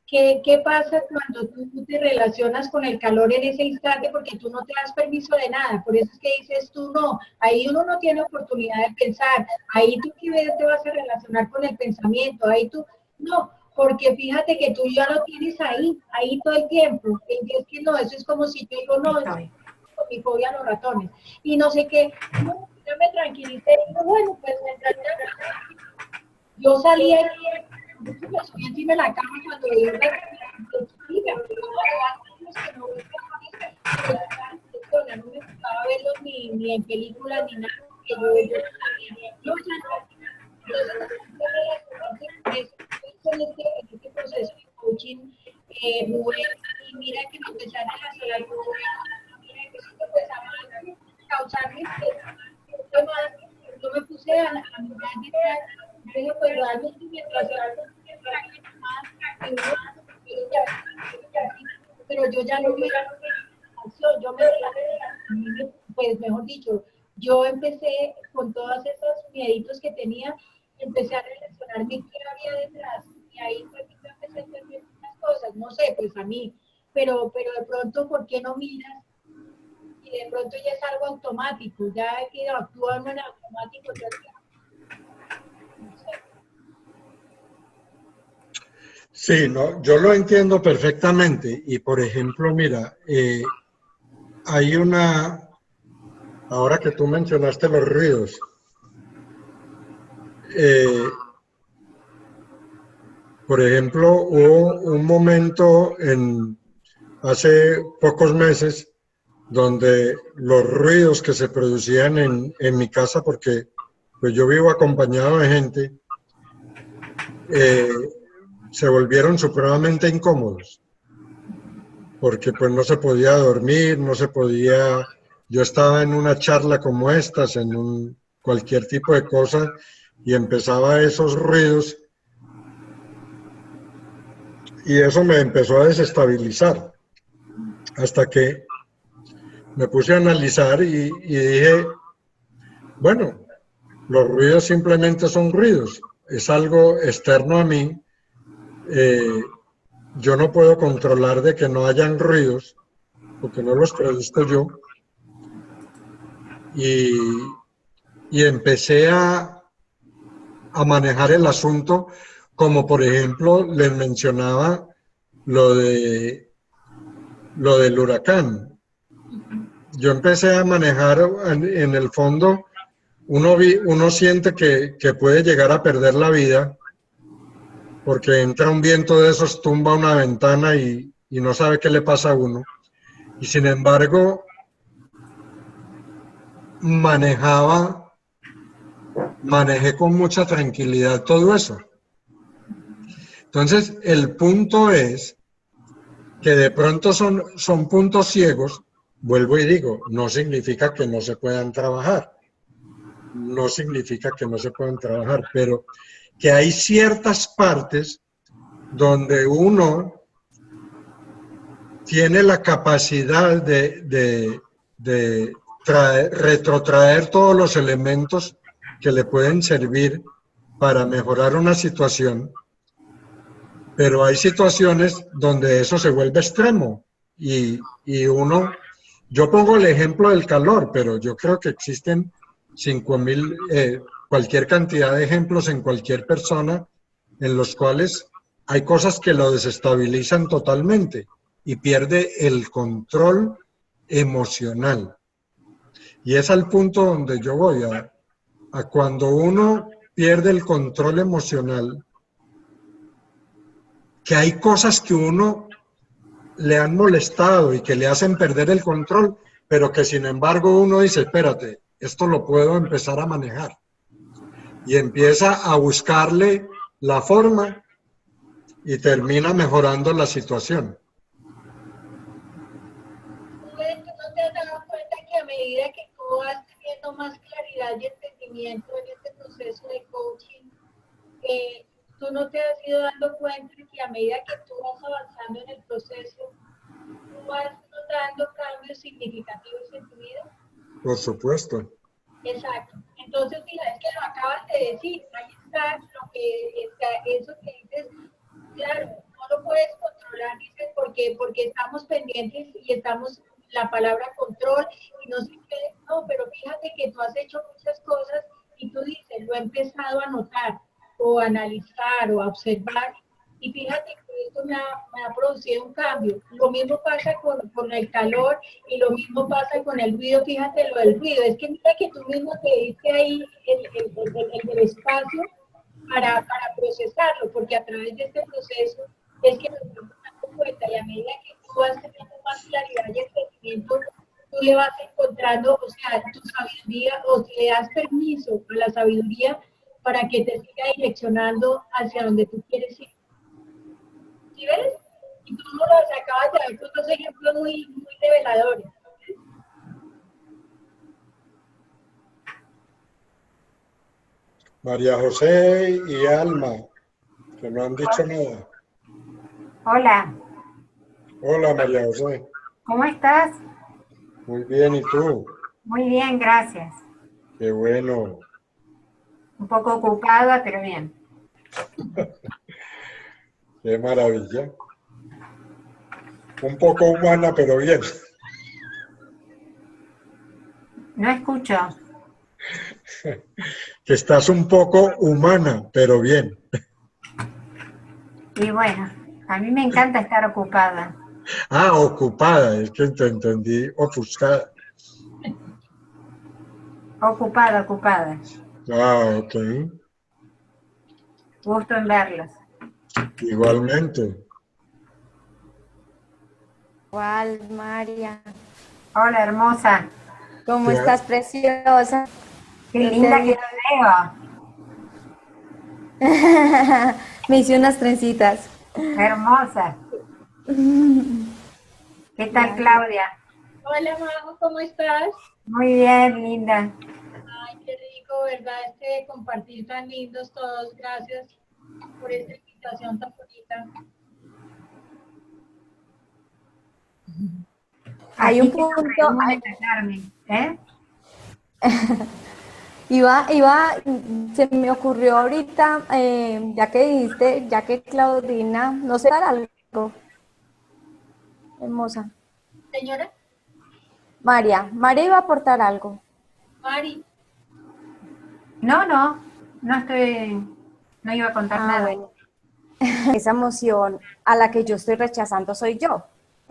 ¿Qué pasa cuando tú te relacionas con el calor en ese instante? Porque tú no te das permiso de nada. Por eso es que dices tú no. Ahí uno no tiene oportunidad de pensar. Ahí tú que te vas a relacionar con el pensamiento. Ahí tú no. Porque fíjate que tú ya lo tienes ahí todo el tiempo. Y es que no, eso es como si yo digo, no, es mi fobia a los ratones. Y no sé qué. No, yo me tranquilicé y digo, bueno, pues mientras yo salí aquí, me subí encima de la cama cuando vi una no me gustaba verlos ni en películas ni nada, que en este proceso de coaching, Rubén, y mira que me empecé a relacionar con mira que eso te empezaba a causarme yo me puse a mirar detrás, dije, pues realmente mientras pero yo ya no me yo me pues mejor dicho, yo empecé con todos esos mieditos que tenía, empecé a relacionarme qué había detrás. Y ahí fue que yo empecé a entender muchas cosas, no sé, pues a mí, pero de pronto, ¿por qué no miras? Y de pronto ya es algo automático, ya que actúa uno en automático, no sé. Sí, no, yo lo entiendo perfectamente. Y por ejemplo, mira, hay ahora que tú mencionaste los ruidos, por ejemplo, hubo un momento hace pocos meses donde los ruidos que se producían en mi casa, porque pues yo vivo acompañado de gente, se volvieron supremamente incómodos, porque pues no se podía dormir, no se podía, yo estaba en una charla como estas, cualquier tipo de cosa, y empezaba esos ruidos, y eso me empezó a desestabilizar, hasta que me puse a analizar y dije, bueno, los ruidos simplemente son ruidos, es algo externo a mí, yo no puedo controlar de que no hayan ruidos, porque no los produzco yo, y empecé a manejar el asunto, como por ejemplo les mencionaba lo del huracán. Yo empecé a manejar en el fondo, uno siente que puede llegar a perder la vida, porque entra un viento de esos, tumba una ventana y no sabe qué le pasa a uno. Y sin embargo, manejé con mucha tranquilidad todo eso. Entonces, el punto es que de pronto son puntos ciegos, vuelvo y digo, no significa que no se puedan trabajar, no significa que no se puedan trabajar, pero que hay ciertas partes donde uno tiene la capacidad de retrotraer todos los elementos que le pueden servir para mejorar una situación, pero hay situaciones donde eso se vuelve extremo y yo pongo el ejemplo del calor, pero yo creo que existen 5.000, cualquier cantidad de ejemplos en cualquier persona en los cuales hay cosas que lo desestabilizan totalmente y pierde el control emocional. Y es al punto donde yo voy, a cuando uno pierde el control emocional, que hay cosas que uno le han molestado y que le hacen perder el control, pero que sin embargo uno dice, espérate, esto lo puedo empezar a manejar. Y empieza a buscarle la forma y termina mejorando la situación. ¿No te has dado cuenta que a medida que tú vas teniendo más claridad y entendimiento en este proceso de coaching, tú no te has ido dando cuenta que a medida que tú vas avanzando en el proceso, tú vas notando cambios significativos en tu vida? Por supuesto. Exacto. Entonces, mira, es que lo acabas de decir, ahí está lo que está, eso que dices, claro, no lo puedes controlar, dices, porque estamos pendientes y estamos la palabra control y no sé qué, no, pero fíjate que tú has hecho muchas cosas y tú dices, lo he empezado a notar o a analizar o a observar y fíjate que esto me ha producido un cambio. Lo mismo pasa con el calor y lo mismo pasa con el ruido. Fíjate lo del ruido, es que mira que tú mismo te diste ahí el espacio para procesarlo, porque a través de este proceso es que nos vamos dando cuenta y a medida que tú vas teniendo más claridad y entendimiento, tú le vas encontrando, o sea, tu sabiduría, o le das permiso a la sabiduría para que te siga direccionando hacia donde tú quieres ir. ¿Sí ves? Y tú no los acabas de dar estos dos ejemplos muy, muy reveladores. María José y Alma, que no han dicho nada. Hola, Hola María José. ¿cómo estás? Muy bien, ¿y tú? Muy bien, gracias. Qué bueno. Un poco ocupada, pero bien. Qué maravilla. Un poco humana, pero bien. No escucho. Que estás un poco humana, pero bien. Y bueno, a mí me encanta estar ocupada. Ah, ocupada, es que te entendí ofuscada. Ocupada, ocupada. Ah, ok. Gusto en verlos. Igualmente. Igual, María. Hola, hermosa. ¿Cómo Te- estás, preciosa? Qué No linda te que te veo. Me hice unas trencitas. Hermosa. ¿Qué tal, Gracias. Claudia? Hola, Majo, ¿cómo estás? Muy bien, linda. Ay, qué rico, ¿verdad? Compartir tan lindos todos. Gracias por esta invitación tan bonita. Hay Aquí un que nos punto, reímos de la carne. ¿Eh? se me ocurrió ahorita, ya que dijiste, ya que Claudina, no sé, algo, hermosa. Señora María iba a aportar algo. Mari, No, no iba a contar Ah, nada. bueno. Esa emoción a la que yo estoy rechazando soy yo.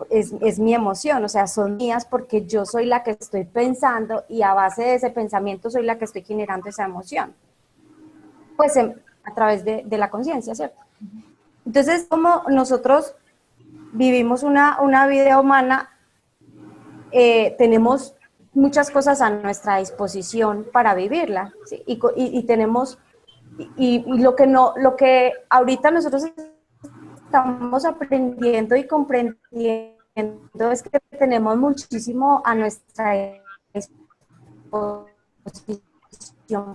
Es mi emoción, o sea, son mías porque yo soy la que estoy pensando y a base de ese pensamiento soy la que estoy generando esa emoción. Pues a través de la conciencia, ¿cierto? Entonces, como nosotros vivimos una vida humana, tenemos muchas cosas a nuestra disposición para vivirla, ¿sí? Y tenemos, y lo que no, lo que ahorita nosotros estamos aprendiendo y comprendiendo es que tenemos muchísimo a nuestra disposición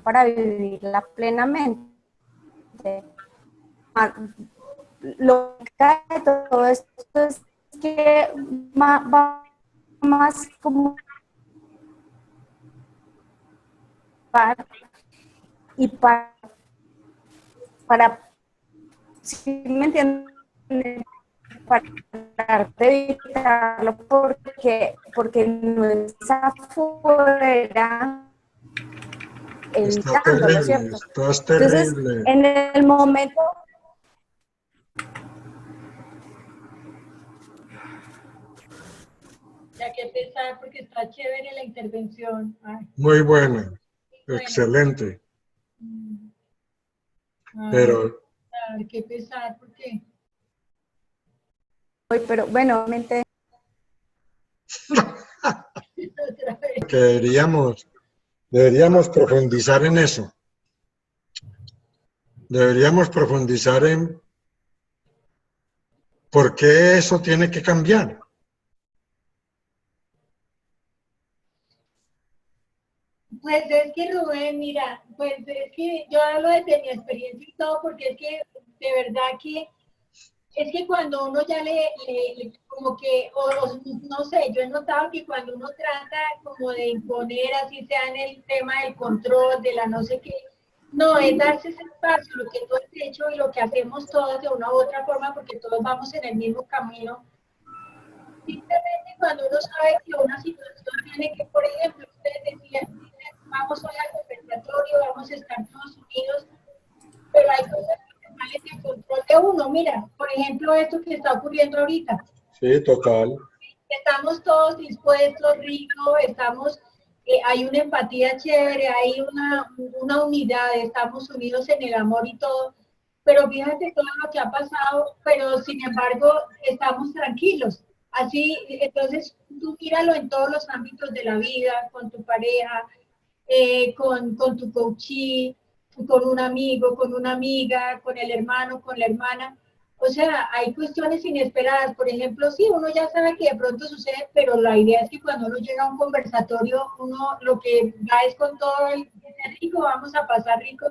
para vivirla plenamente. Lo que cae de todo esto es que va más como y para si me entienden, para evitarlo porque no es afuera Está evitándolo, terrible, ¿cierto? estás Entonces, terrible. en el momento, ya que pesar porque está chévere la intervención. Ay, Muy buena, bueno. excelente. Ay, Pero qué pesar porque pero bueno, obviamente, otra vez. que deberíamos profundizar en eso. Deberíamos profundizar en por qué eso tiene que cambiar. Pues es que Rubén, mira, pues es que yo hablo desde mi experiencia y todo, porque es que de verdad que es que cuando uno ya como que, no sé, yo he notado que cuando uno trata como de imponer, así sea en el tema del control, de la no sé qué, no, es darse ese espacio, lo que tú has hecho y lo que hacemos todos de una u otra forma, porque todos vamos en el mismo camino. Simplemente cuando uno sabe que una situación tiene que, por ejemplo, ustedes decían, vamos hoy al conversatorio, vamos a estar todos unidos, pero hay cosas que se salen del control de uno. Mira, por ejemplo, esto que está ocurriendo ahorita. Sí, total. Estamos todos dispuestos, Rico, hay una empatía chévere, hay una unidad, estamos unidos en el amor y todo, pero fíjate todo lo que ha pasado, pero sin embargo estamos tranquilos. Así, entonces tú míralo en todos los ámbitos de la vida, con tu pareja, con tu coachee, con un amigo, con una amiga, con el hermano, con la hermana. O sea, hay cuestiones inesperadas. Por ejemplo, sí, uno ya sabe que de pronto sucede, pero la idea es que cuando uno llega a un conversatorio, uno lo que va es con todo el rico, vamos a pasar rico.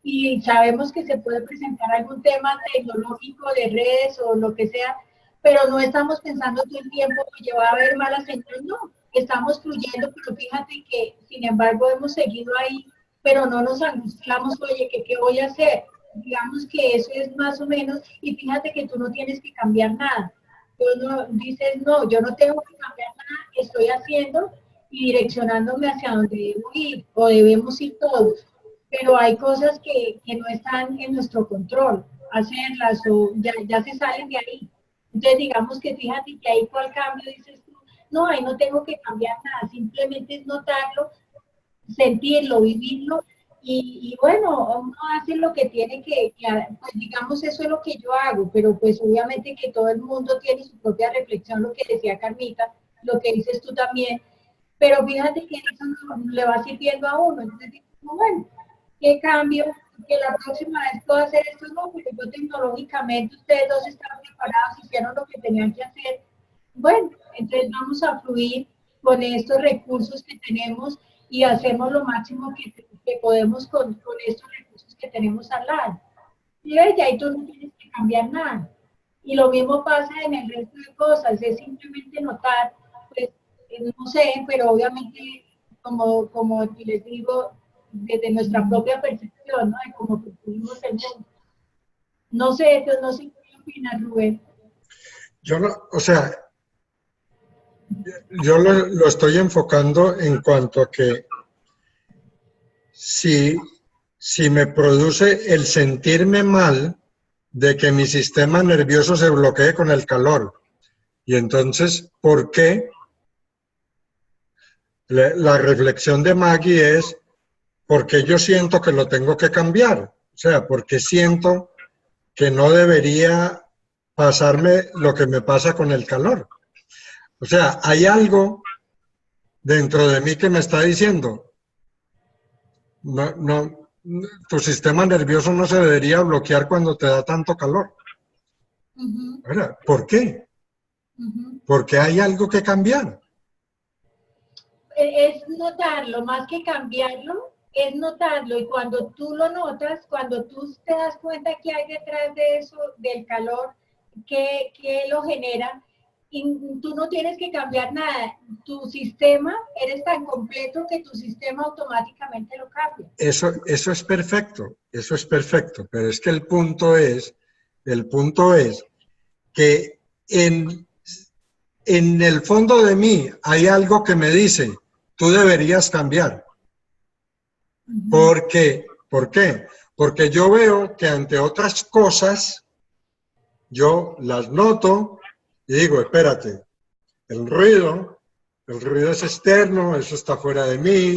Y sabemos que se puede presentar algún tema tecnológico de redes o lo que sea, pero no estamos pensando todo el tiempo que va a haber malas señales, no. estamos fluyendo, pero fíjate que, sin embargo, hemos seguido ahí, pero no nos angustiamos, oye, ¿qué voy a hacer? Digamos que eso es más o menos, y fíjate que tú no tienes que cambiar nada. Tú no, dices, no, yo no tengo que cambiar nada, estoy haciendo y direccionándome hacia donde debo ir, o debemos ir todos. Pero hay cosas que no están en nuestro control, hacerlas, o ya se salen de ahí. Entonces, digamos que fíjate que ahí cuál cambio dices tú, no, ahí no tengo que cambiar nada, simplemente es notarlo, sentirlo, vivirlo, y bueno, uno hace lo que tiene pues digamos, eso es lo que yo hago, pero pues obviamente que todo el mundo tiene su propia reflexión, lo que decía Carmita, lo que dices tú también, pero fíjate que eso no, le va sirviendo a uno, entonces, bueno, ¿qué cambio? Que la próxima vez puedo hacer esto, no, porque yo tecnológicamente ustedes dos están preparados, hicieron lo que tenían que hacer. Bueno, entonces vamos a fluir con estos recursos que tenemos y hacemos lo máximo que podemos con estos recursos que tenemos al lado. Y ves, ahí tú no tienes que cambiar nada. Y lo mismo pasa en el resto de cosas, es simplemente notar, pues, no sé, pero obviamente, como les digo, desde nuestra propia percepción, ¿no? De cómo percibimos el mundo. No sé, no sé qué opinas, Rubén. Yo no, o sea, yo lo estoy enfocando en cuanto a que si me produce el sentirme mal de que mi sistema nervioso se bloquee con el calor. Y entonces, ¿por qué? La reflexión de Maggie es, ¿por qué yo siento que lo tengo que cambiar? O sea, porque siento que no debería pasarme lo que me pasa con el calor. O sea, hay algo dentro de mí que me está diciendo, no, tu sistema nervioso no se debería bloquear cuando te da tanto calor. ¿Por qué? Porque hay algo que cambiar. Es notarlo, más que cambiarlo, es notarlo. Y cuando tú lo notas, cuando tú te das cuenta que hay detrás de eso, del calor, que lo genera, y tú no tienes que cambiar nada. Tu sistema, eres tan completo que tu sistema automáticamente lo cambia. Eso es perfecto, pero es que el punto es que en el fondo de mí hay algo que me dice, tú deberías cambiar. ¿Por qué? ¿Por qué? Porque yo veo que ante otras cosas, yo las noto y digo, espérate, el ruido es externo, eso está fuera de mí,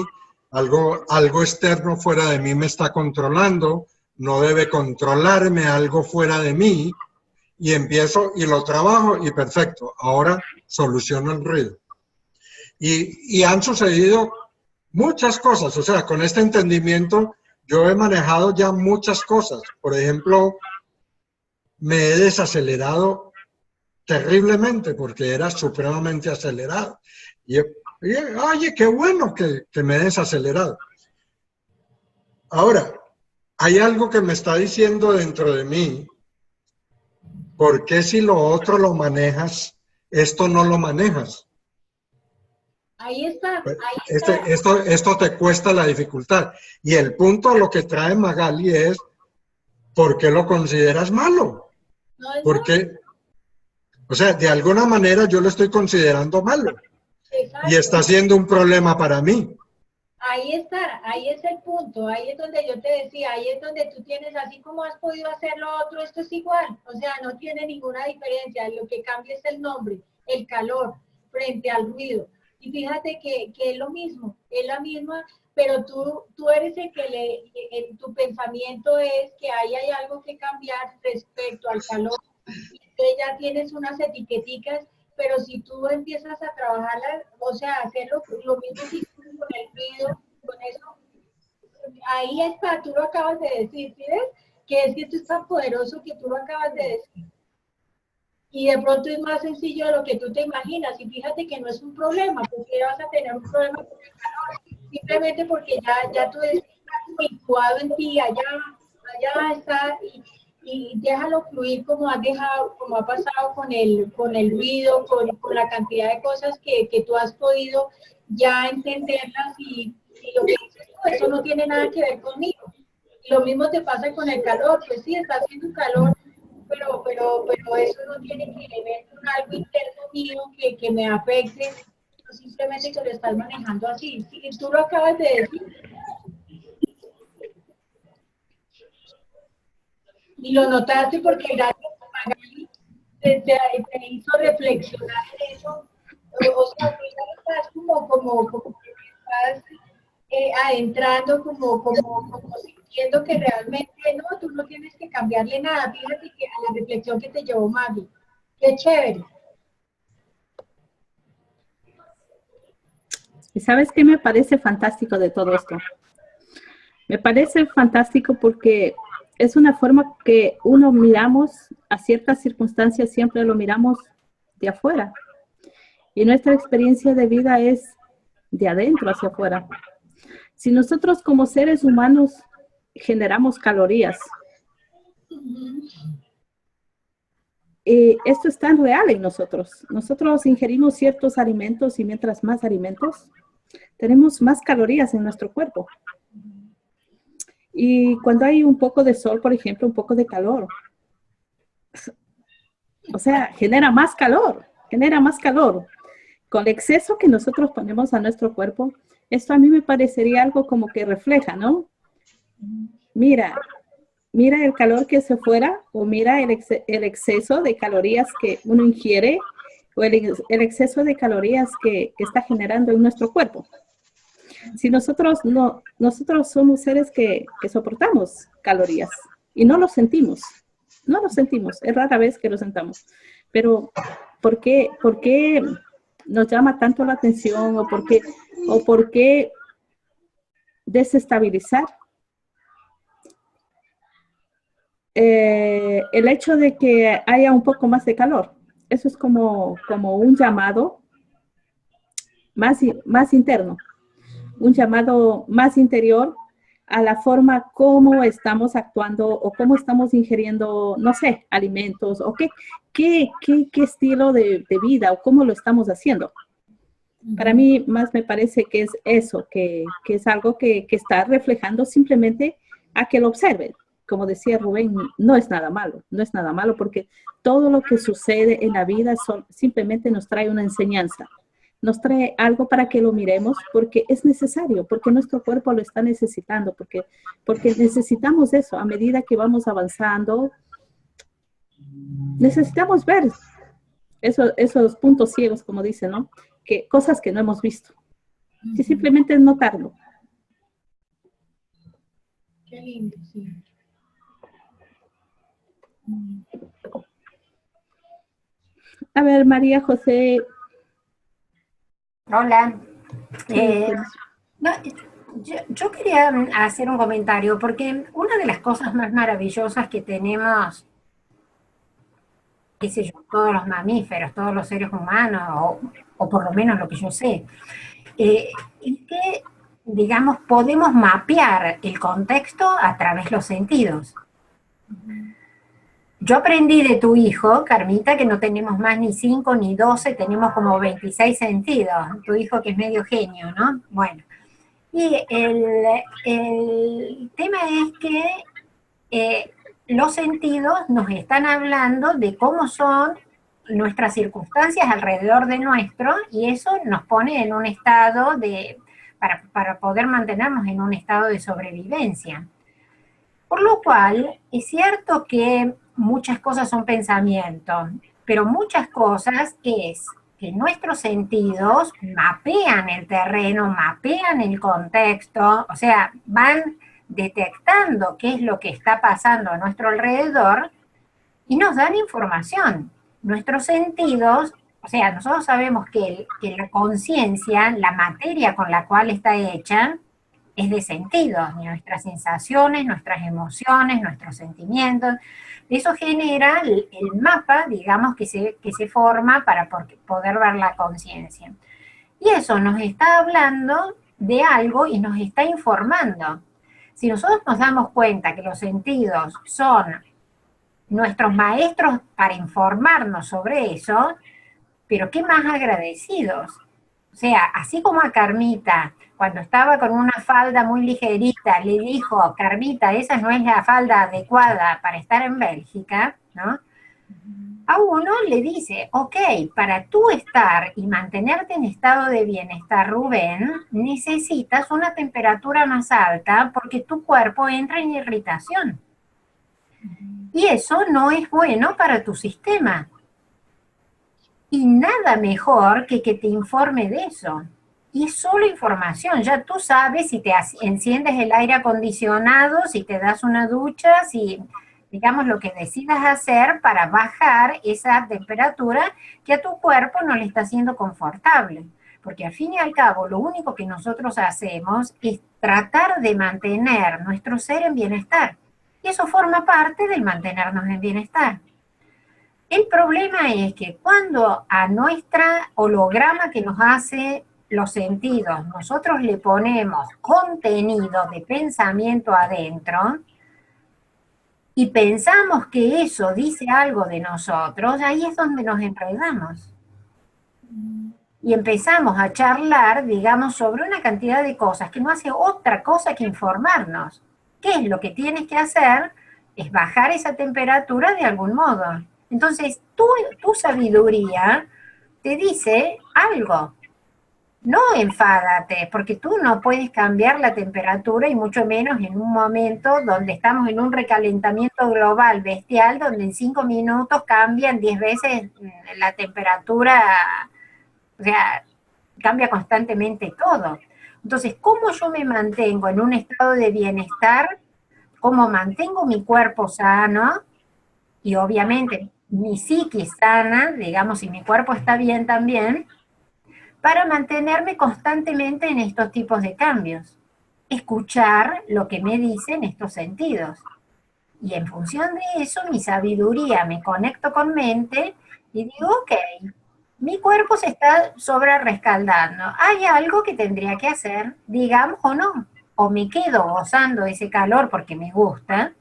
algo externo fuera de mí me está controlando, no debe controlarme algo fuera de mí, y empiezo y lo trabajo y perfecto, ahora soluciono el ruido. Y han sucedido muchas cosas, o sea, con este entendimiento yo he manejado ya muchas cosas. Por ejemplo, me he desacelerado terriblemente porque era supremamente acelerado. Y oye, qué bueno que me he desacelerado. Ahora, hay algo que me está diciendo dentro de mí, ¿por qué si lo otro lo manejas, esto no lo manejas? Ahí está, ahí está. Esto te cuesta la dificultad. Y el punto a lo que trae Magali es, ¿por qué lo consideras malo? No es Porque, o sea, de alguna manera yo lo estoy considerando malo. Exacto. Y está siendo un problema para mí. Ahí está, ahí es el punto, ahí es donde yo te decía, ahí es donde tú tienes, así como has podido hacer lo otro, esto es igual, o sea, no tiene ninguna diferencia, lo que cambia es el nombre, el calor frente al ruido. Y fíjate que es lo mismo, es la misma, pero tú eres el que tu pensamiento es que ahí hay algo que cambiar respecto al calor, y entonces ya tienes unas etiqueticas, pero si tú empiezas a trabajarla, o sea, hacer lo mismo con el ruido, con eso, ahí está, tú lo acabas de decir, ¿sí ves? Que es que esto es tan poderoso que tú lo acabas de decir. Y de pronto es más sencillo de lo que tú te imaginas, y fíjate que no es un problema, porque vas a tener un problema con el calor, simplemente porque ya tú estás incubado en ti, allá está, y déjalo fluir como has dejado, como ha pasado con el ruido, con la cantidad de cosas que tú has podido ya entenderlas y lo que dices tú, eso no tiene nada que ver conmigo. Lo mismo te pasa con el calor, pues sí, está haciendo calor, pero eso no tiene que ver con algo interno mío que me afecte, simplemente que lo estás manejando así. Sí, tú lo acabas de decir. Y lo notaste porque gracias a Magali te hizo reflexionar en eso. O sea, tú ya estás como que estás adentrando, como sintiendo que realmente no, tú no tienes que cambiarle nada. Fíjate que a la reflexión que te llevó Maggie. Qué chévere. ¿Y sabes qué me parece fantástico de todo esto? Me parece fantástico porque es una forma que uno miramos a ciertas circunstancias, siempre lo miramos de afuera. Y nuestra experiencia de vida es de adentro hacia afuera. Si nosotros como seres humanos generamos calorías, esto es tan real en nosotros. Nosotros ingerimos ciertos alimentos y mientras más alimentos, tenemos más calorías en nuestro cuerpo. Y cuando hay un poco de sol, por ejemplo, un poco de calor, o sea, genera más calor, genera más calor. Con el exceso que nosotros ponemos a nuestro cuerpo, esto a mí me parecería algo como que refleja, ¿no? Mira el calor que se fuera o mira el exceso de calorías que uno ingiere o el exceso de calorías que está generando en nuestro cuerpo. Si nosotros somos seres que soportamos calorías y no lo sentimos, es rara vez que lo sentamos. Pero ¿por qué nos llama tanto la atención o por qué desestabilizar el hecho de que haya un poco más de calor? Eso es como un llamado más interno, un llamado más interior a la forma como estamos actuando o cómo estamos ingiriendo, no sé, alimentos o qué estilo de vida o cómo lo estamos haciendo. Para mí más me parece que es eso, que es algo que está reflejando simplemente a que lo observen. Como decía Rubén, no es nada malo porque todo lo que sucede en la vida simplemente nos trae una enseñanza. Nos trae algo para que lo miremos porque es necesario, porque nuestro cuerpo lo está necesitando, porque necesitamos eso a medida que vamos avanzando. Necesitamos ver esos puntos ciegos, como dicen, ¿no? Que cosas que no hemos visto. Y simplemente es notarlo. Qué lindo, sí. A ver, María José. Hola. No, yo quería hacer un comentario, porque una de las cosas más maravillosas que tenemos, qué sé yo, todos los mamíferos, todos los seres humanos, o por lo menos lo que yo sé, es que, digamos, podemos mapear el contexto a través de los sentidos. Yo aprendí de tu hijo, Carmita, que no tenemos más ni 5 ni 12, tenemos como 26 sentidos. Tu hijo que es medio genio, ¿no? Bueno. Y el tema es que los sentidos nos están hablando de cómo son nuestras circunstancias alrededor de nuestro, y eso nos pone en un estado para poder mantenernos en un estado de sobrevivencia. Por lo cual, es cierto que muchas cosas son pensamientos, pero muchas cosas es que nuestros sentidos mapean el terreno, mapean el contexto, o sea, van detectando qué es lo que está pasando a nuestro alrededor y nos dan información. Nuestros sentidos, o sea, nosotros sabemos que la conciencia, la materia con la cual está hecha, es de sentidos, nuestras sensaciones, nuestras emociones, nuestros sentimientos. Eso genera el mapa, digamos, que se forma para poder ver la conciencia. Y eso nos está hablando de algo y nos está informando. Si nosotros nos damos cuenta que los sentidos son nuestros maestros para informarnos sobre eso, pero qué más agradecidos. O sea, así como a Carmita, cuando estaba con una falda muy ligerita, le dijo, Carmita, esa no es la falda adecuada para estar en Bélgica, ¿no? A uno le dice, ok, para tú estar y mantenerte en estado de bienestar, Rubén, necesitas una temperatura más alta porque tu cuerpo entra en irritación. Y eso no es bueno para tu sistema. Y nada mejor que te informe de eso. Y es solo información, ya tú sabes si te enciendes el aire acondicionado, si te das una ducha, si, digamos, lo que decidas hacer para bajar esa temperatura que a tu cuerpo no le está siendo confortable. Porque al fin y al cabo, lo único que nosotros hacemos es tratar de mantener nuestro ser en bienestar. Y eso forma parte del mantenernos en bienestar. El problema es que cuando a nuestra holograma que nos hace los sentidos, nosotros le ponemos contenido de pensamiento adentro y pensamos que eso dice algo de nosotros, ahí es donde nos enredamos. Y empezamos a charlar, digamos, sobre una cantidad de cosas que no hace otra cosa que informarnos. ¿Qué es lo que tienes que hacer? Es bajar esa temperatura de algún modo. Entonces, tu sabiduría te dice algo. No enfádate, porque tú no puedes cambiar la temperatura y mucho menos en un momento donde estamos en un recalentamiento global bestial, donde en 5 minutos cambian 10 veces la temperatura, o sea, cambia constantemente todo. Entonces, ¿cómo yo me mantengo en un estado de bienestar? ¿Cómo mantengo mi cuerpo sano? Y obviamente mi psique sana, digamos, si mi cuerpo está bien también, para mantenerme constantemente en estos tipos de cambios. Escuchar lo que me dicen estos sentidos. Y en función de eso, mi sabiduría, me conecto con mente y digo, ok, mi cuerpo se está sobrerescaldando. ¿Hay algo que tendría que hacer? Digamos o no. O me quedo gozando ese calor porque me gusta,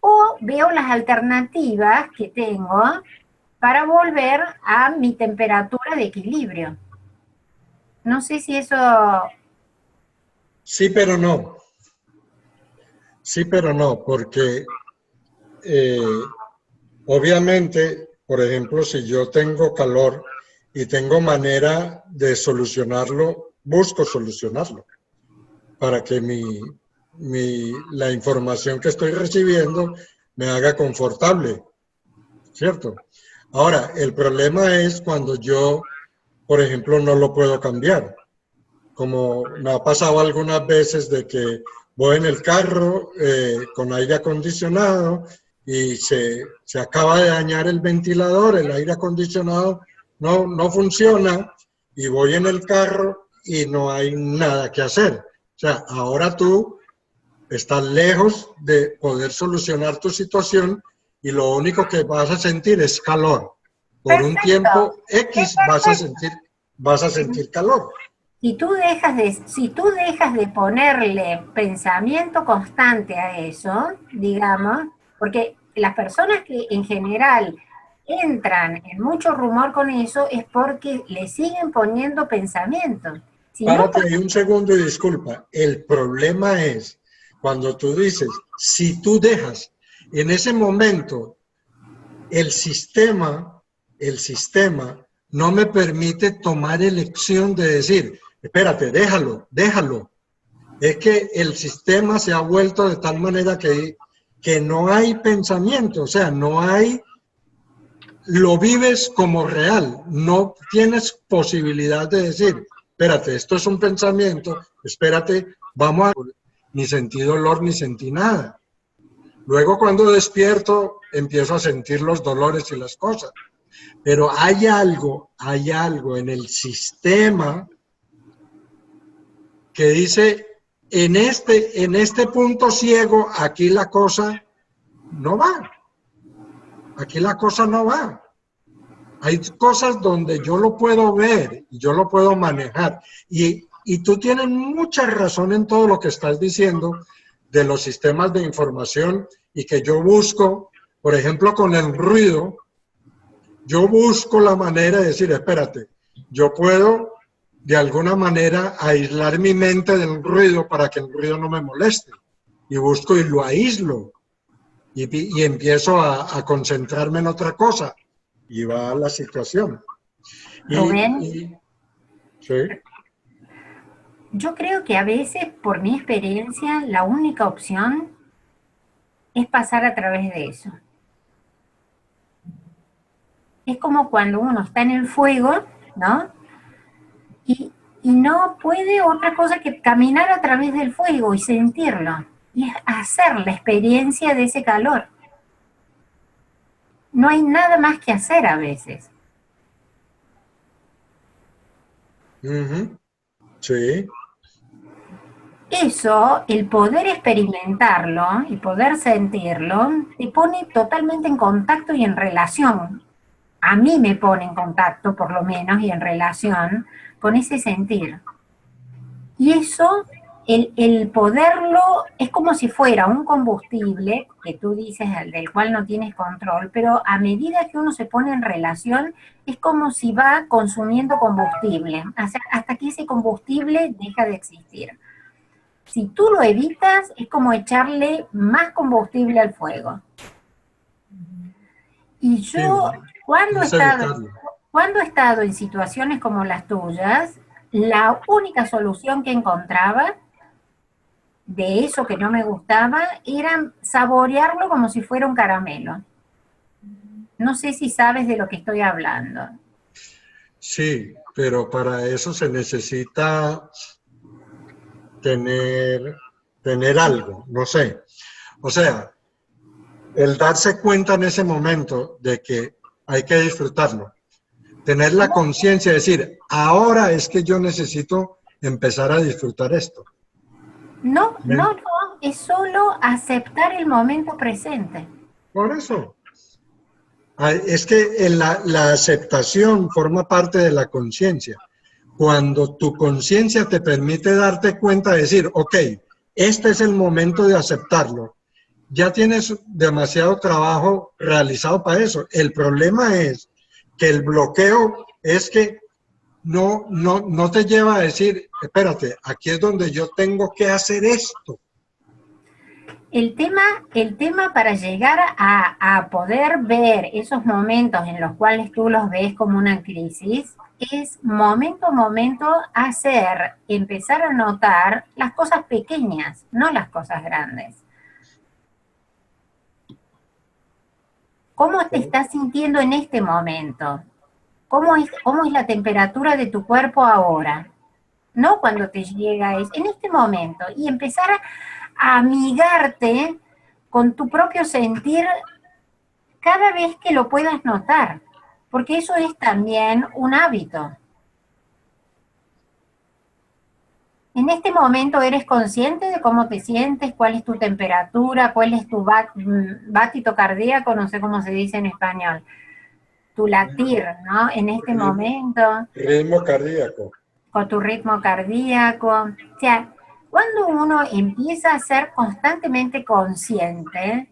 o veo las alternativas que tengo para volver a mi temperatura de equilibrio. No sé si eso... Sí, pero no. Sí, pero no, porque obviamente, por ejemplo, si yo tengo calor y tengo manera de solucionarlo, busco solucionarlo para que la información que estoy recibiendo me haga confortable, ¿cierto? Ahora, el problema es cuando yo, por ejemplo, no lo puedo cambiar. Como me ha pasado algunas veces de que voy en el carro con aire acondicionado y se acaba de dañar el ventilador, el aire acondicionado no funciona y voy en el carro y no hay nada que hacer. O sea, ahora tú estás lejos de poder solucionar tu situación y lo único que vas a sentir es calor. Por un tiempo X vas a sentir calor. Si tú dejas de ponerle pensamiento constante a eso, digamos, porque las personas que en general entran en mucho rumor con eso es porque le siguen poniendo pensamiento. Párate ahí un segundo y disculpa. El problema es cuando tú dices, si tú dejas en ese momento el sistema no me permite tomar elección de decir, espérate, déjalo. Es que el sistema se ha vuelto de tal manera que no hay pensamiento, o sea, no hay, lo vives como real, no tienes posibilidad de decir, espérate, esto es un pensamiento, espérate, vamos a... Ni sentí dolor, ni sentí nada. Luego cuando despierto, empiezo a sentir los dolores y las cosas. Pero hay algo en el sistema que dice, en este punto ciego, aquí la cosa no va. Aquí la cosa no va. Hay cosas donde yo lo puedo ver y yo lo puedo manejar. Y tú tienes mucha razón en todo lo que estás diciendo de los sistemas de información y que yo busco, por ejemplo, con el ruido, yo busco la manera de decir, espérate, yo puedo de alguna manera aislar mi mente del ruido para que el ruido no me moleste. Y busco y lo aíslo. Y empiezo a concentrarme en otra cosa. Y va la situación. Rubén, Sí. yo creo que a veces, por mi experiencia, la única opción es pasar a través de eso. Es como cuando uno está en el fuego, ¿no? Y no puede otra cosa que caminar a través del fuego y sentirlo. Y es hacer la experiencia de ese calor. No hay nada más que hacer a veces. Sí. Eso, el poder experimentarlo y poder sentirlo, te pone totalmente en contacto y en relación. A mí me pone en contacto, por lo menos, y en relación con ese sentir. Y eso, el poderlo, es como si fuera un combustible, que tú dices, del cual no tienes control, pero a medida que uno se pone en relación, es como si va consumiendo combustible, hasta que ese combustible deja de existir. Si tú lo evitas, es como echarle más combustible al fuego. Y yo, cuando he estado en situaciones como las tuyas, la única solución que encontraba de eso que no me gustaba era saborearlo como si fuera un caramelo. No sé si sabes de lo que estoy hablando. Sí, pero para eso se necesita tener algo, no sé. O sea, el darse cuenta en ese momento de que hay que disfrutarlo. Tener la conciencia de decir, ahora es que yo necesito empezar a disfrutar esto. No, es solo aceptar el momento presente. Por eso. Es que la aceptación forma parte de la conciencia. Cuando tu conciencia te permite darte cuenta de decir, ok, este es el momento de aceptarlo, ya tienes demasiado trabajo realizado para eso. El problema es que el bloqueo es que no te lleva a decir, espérate, aquí es donde yo tengo que hacer esto. El tema para llegar a poder ver esos momentos en los cuales tú los ves como una crisis, es momento a momento empezar a notar las cosas pequeñas, no las cosas grandes. ¿Cómo te estás sintiendo en este momento? ¿Cómo es la temperatura de tu cuerpo ahora? No cuando te llega, es en este momento. Y empezar a amigarte con tu propio sentir cada vez que lo puedas notar. Porque eso es también un hábito. En este momento eres consciente de cómo te sientes, cuál es tu temperatura, cuál es tu bátito cardíaco, no sé cómo se dice en español, tu latir, ¿no? En este momento. Ritmo cardíaco. Con tu ritmo cardíaco. O sea, cuando uno empieza a ser constantemente consciente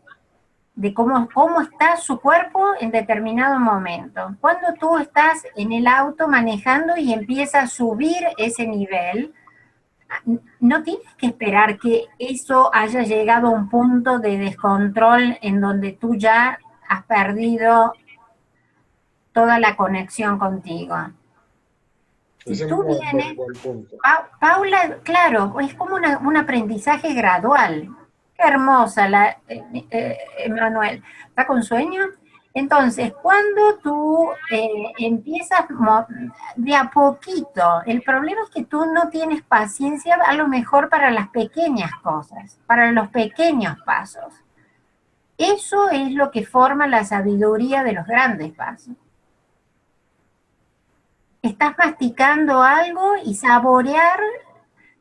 de cómo está su cuerpo en determinado momento. Cuando tú estás en el auto manejando y empieza a subir ese nivel, no tienes que esperar que eso haya llegado a un punto de descontrol en donde tú ya has perdido toda la conexión contigo. Si tú vienes, Paula, claro, es como un aprendizaje gradual. Qué hermosa Emanuel. ¿Está con sueño? Entonces, cuando tú empiezas de a poquito, el problema es que tú no tienes paciencia a lo mejor para las pequeñas cosas, para los pequeños pasos. Eso es lo que forma la sabiduría de los grandes pasos. Estás masticando algo y saborear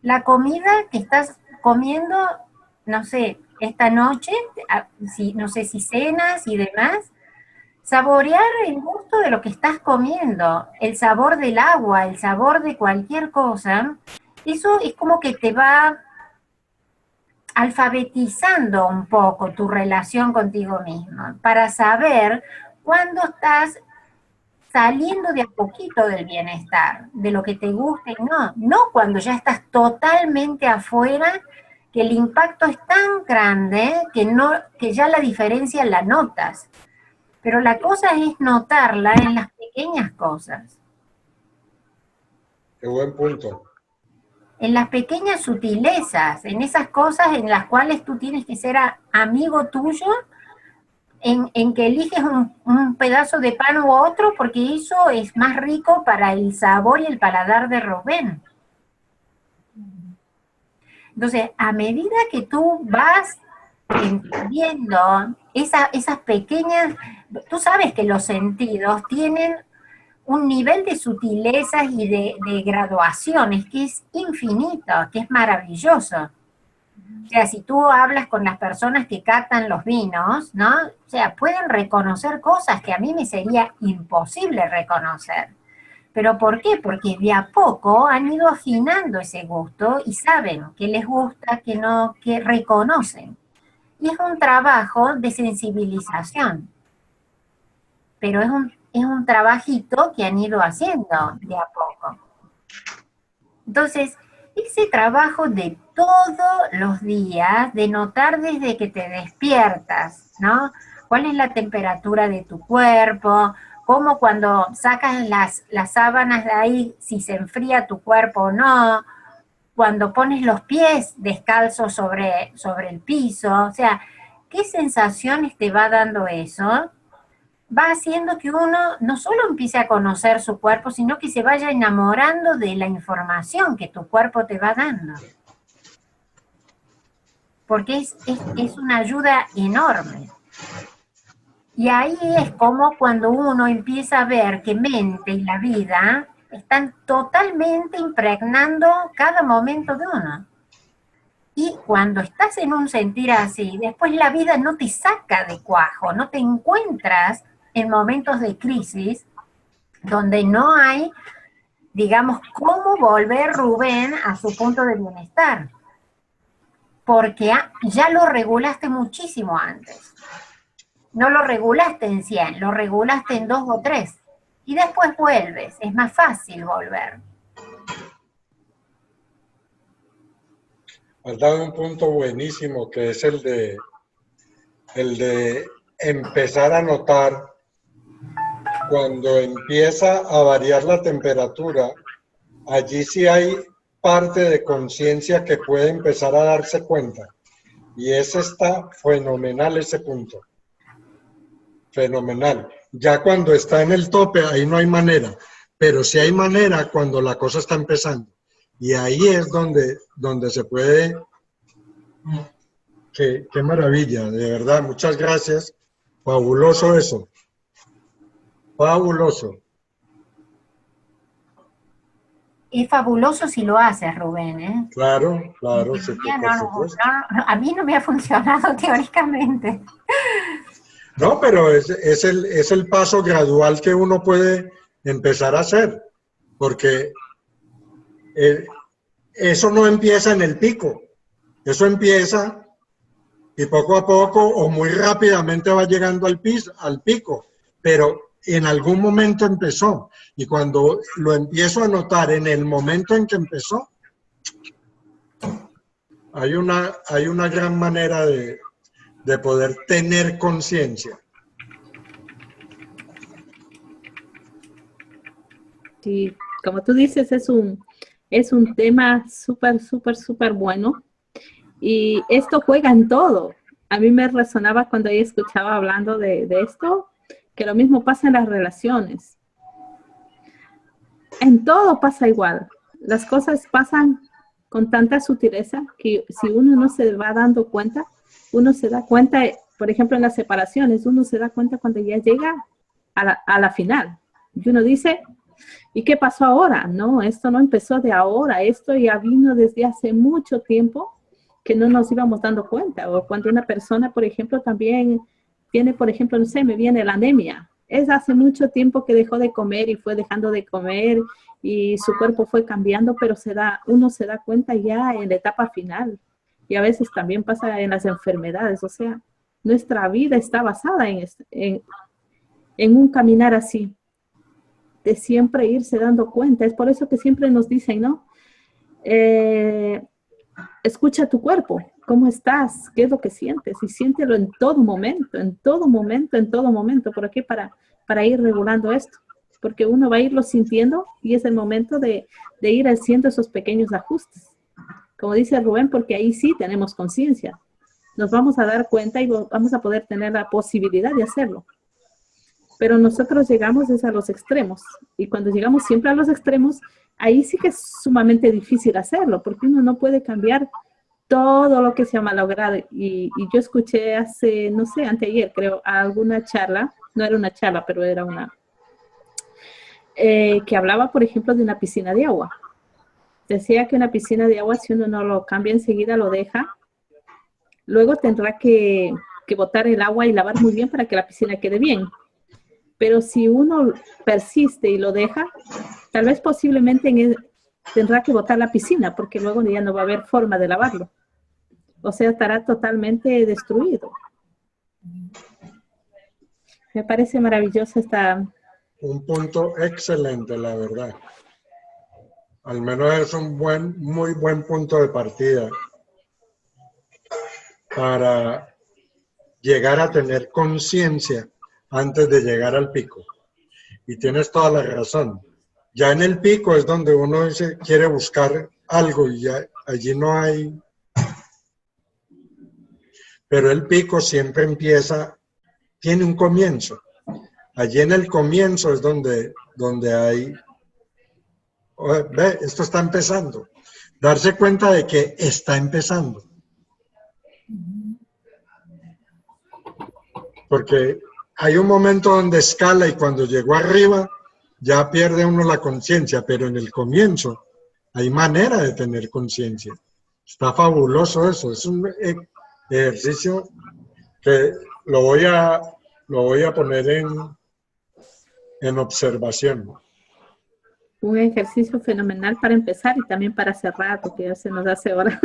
la comida que estás comiendo, no sé, esta noche, no sé si cenas y demás. Saborear el gusto de lo que estás comiendo, el sabor del agua, el sabor de cualquier cosa, eso es como que te va alfabetizando un poco tu relación contigo mismo, para saber cuándo estás saliendo de a poquito del bienestar, de lo que te gusta y no cuando ya estás totalmente afuera, que el impacto es tan grande que ya la diferencia la notas. Pero la cosa es notarla en las pequeñas cosas. Qué buen punto. En las pequeñas sutilezas, en esas cosas en las cuales tú tienes que ser amigo tuyo, en que eliges un pedazo de pan u otro, porque eso es más rico para el sabor y el paladar de Rubén. Entonces, a medida que tú vas entendiendo esas pequeñas, tú sabes que los sentidos tienen un nivel de sutilezas y de graduaciones que es infinito, que es maravilloso. O sea, si tú hablas con las personas que captan los vinos, ¿no? O sea, pueden reconocer cosas que a mí me sería imposible reconocer. ¿Pero por qué? Porque de a poco han ido afinando ese gusto y saben qué les gusta, qué no, qué reconocen. Y es un trabajo de sensibilización. Pero es un trabajito que han ido haciendo de a poco. Entonces, ese trabajo de todos los días, de notar desde que te despiertas, ¿no? ¿Cuál es la temperatura de tu cuerpo? Cómo cuando sacas las sábanas de ahí, si se enfría tu cuerpo o no. Cuando pones los pies descalzos sobre el piso. O sea, ¿qué sensaciones te va dando eso? Va haciendo que uno no solo empiece a conocer su cuerpo, sino que se vaya enamorando de la información que tu cuerpo te va dando. Porque es una ayuda enorme. Y ahí es como cuando uno empieza a ver que mente y la vida están totalmente impregnando cada momento de uno. Y cuando estás en un sentir así, después la vida no te saca de cuajo, no te encuentras en momentos de crisis donde no hay, digamos, cómo volver Rubén a su punto de bienestar. Porque ya lo regulaste muchísimo antes. No lo regulaste en 100, lo regulaste en 2 o 3. Y después vuelves, es más fácil volver. Has dado un punto buenísimo, que es el de empezar a notar cuando empieza a variar la temperatura. Allí sí hay parte de conciencia que puede empezar a darse cuenta. Y ese está fenomenal, ese punto. Fenomenal. Ya cuando está en el tope, ahí no hay manera. Pero sí hay manera cuando la cosa está empezando. Y ahí es donde se puede... Qué maravilla, de verdad. Muchas gracias. Fabuloso eso. Fabuloso. Es fabuloso si lo haces, Rubén, ¿eh? Claro, claro. Sí, a mí no me ha funcionado teóricamente. No, pero es el paso gradual que uno puede empezar a hacer. Porque eso no empieza en el pico. Eso empieza y poco a poco o muy rápidamente va llegando al pico. Pero en algún momento empezó, y cuando lo empiezo a notar en el momento en que empezó, hay una gran manera de poder tener conciencia. Sí, como tú dices, es un tema súper bueno, y esto juega en todo. A mí me resonaba cuando ella escuchaba hablando de esto, que lo mismo pasa en las relaciones. En todo pasa igual. Las cosas pasan con tanta sutileza que si uno no se va dando cuenta, uno se da cuenta, por ejemplo, en las separaciones, uno se da cuenta cuando ya llega a la final. Y uno dice, ¿y qué pasó ahora? No, esto no empezó de ahora, esto ya vino desde hace mucho tiempo que no nos íbamos dando cuenta. O cuando una persona, por ejemplo, también tiene, por ejemplo, no sé, me viene la anemia. Es hace mucho tiempo que dejó de comer y fue dejando de comer y su cuerpo fue cambiando, pero uno se da cuenta ya en la etapa final. Y a veces también pasa en las enfermedades, o sea, nuestra vida está basada en un caminar así, de siempre irse dando cuenta. Es por eso que siempre nos dicen, ¿no? Escucha tu cuerpo, ¿cómo estás? ¿Qué es lo que sientes? Y siéntelo en todo momento, en todo momento, en todo momento. ¿Por qué? Para ir regulando esto. Porque uno va a irlo sintiendo y es el momento de ir haciendo esos pequeños ajustes. Como dice Rubén, porque ahí sí tenemos conciencia. Nos vamos a dar cuenta y vamos a poder tener la posibilidad de hacerlo. Pero nosotros llegamos a los extremos. Y cuando llegamos siempre a los extremos, ahí sí que es sumamente difícil hacerlo, porque uno no puede cambiar todo lo que se ha malogrado. Y yo escuché hace, no sé, anteayer creo, alguna charla, no era una charla, pero era una, que hablaba, por ejemplo, de una piscina de agua. Decía que una piscina de agua, si uno no lo cambia enseguida, lo deja, luego tendrá que botar el agua y lavar muy bien para que la piscina quede bien. Pero si uno persiste y lo deja, tal vez posiblemente tendrá que botar la piscina, porque luego ya no va a haber forma de lavarlo. O sea, estará totalmente destruido. Me parece maravilloso esta... Un punto excelente, la verdad. Al menos es un muy buen punto de partida para llegar a tener conciencia antes de llegar al pico. Y tienes toda la razón. Ya en el pico es donde uno quiere buscar algo y ya allí no hay. Pero el pico siempre empieza, tiene un comienzo. Allí en el comienzo es donde hay, ve, esto está empezando. Darse cuenta de que está empezando. Porque hay un momento donde escala y cuando llegó arriba ya pierde uno la conciencia, pero en el comienzo hay manera de tener conciencia. Está fabuloso eso, es un ejercicio que lo voy a poner en observación. Un ejercicio fenomenal para empezar y también para cerrar, porque ya se nos hace horas.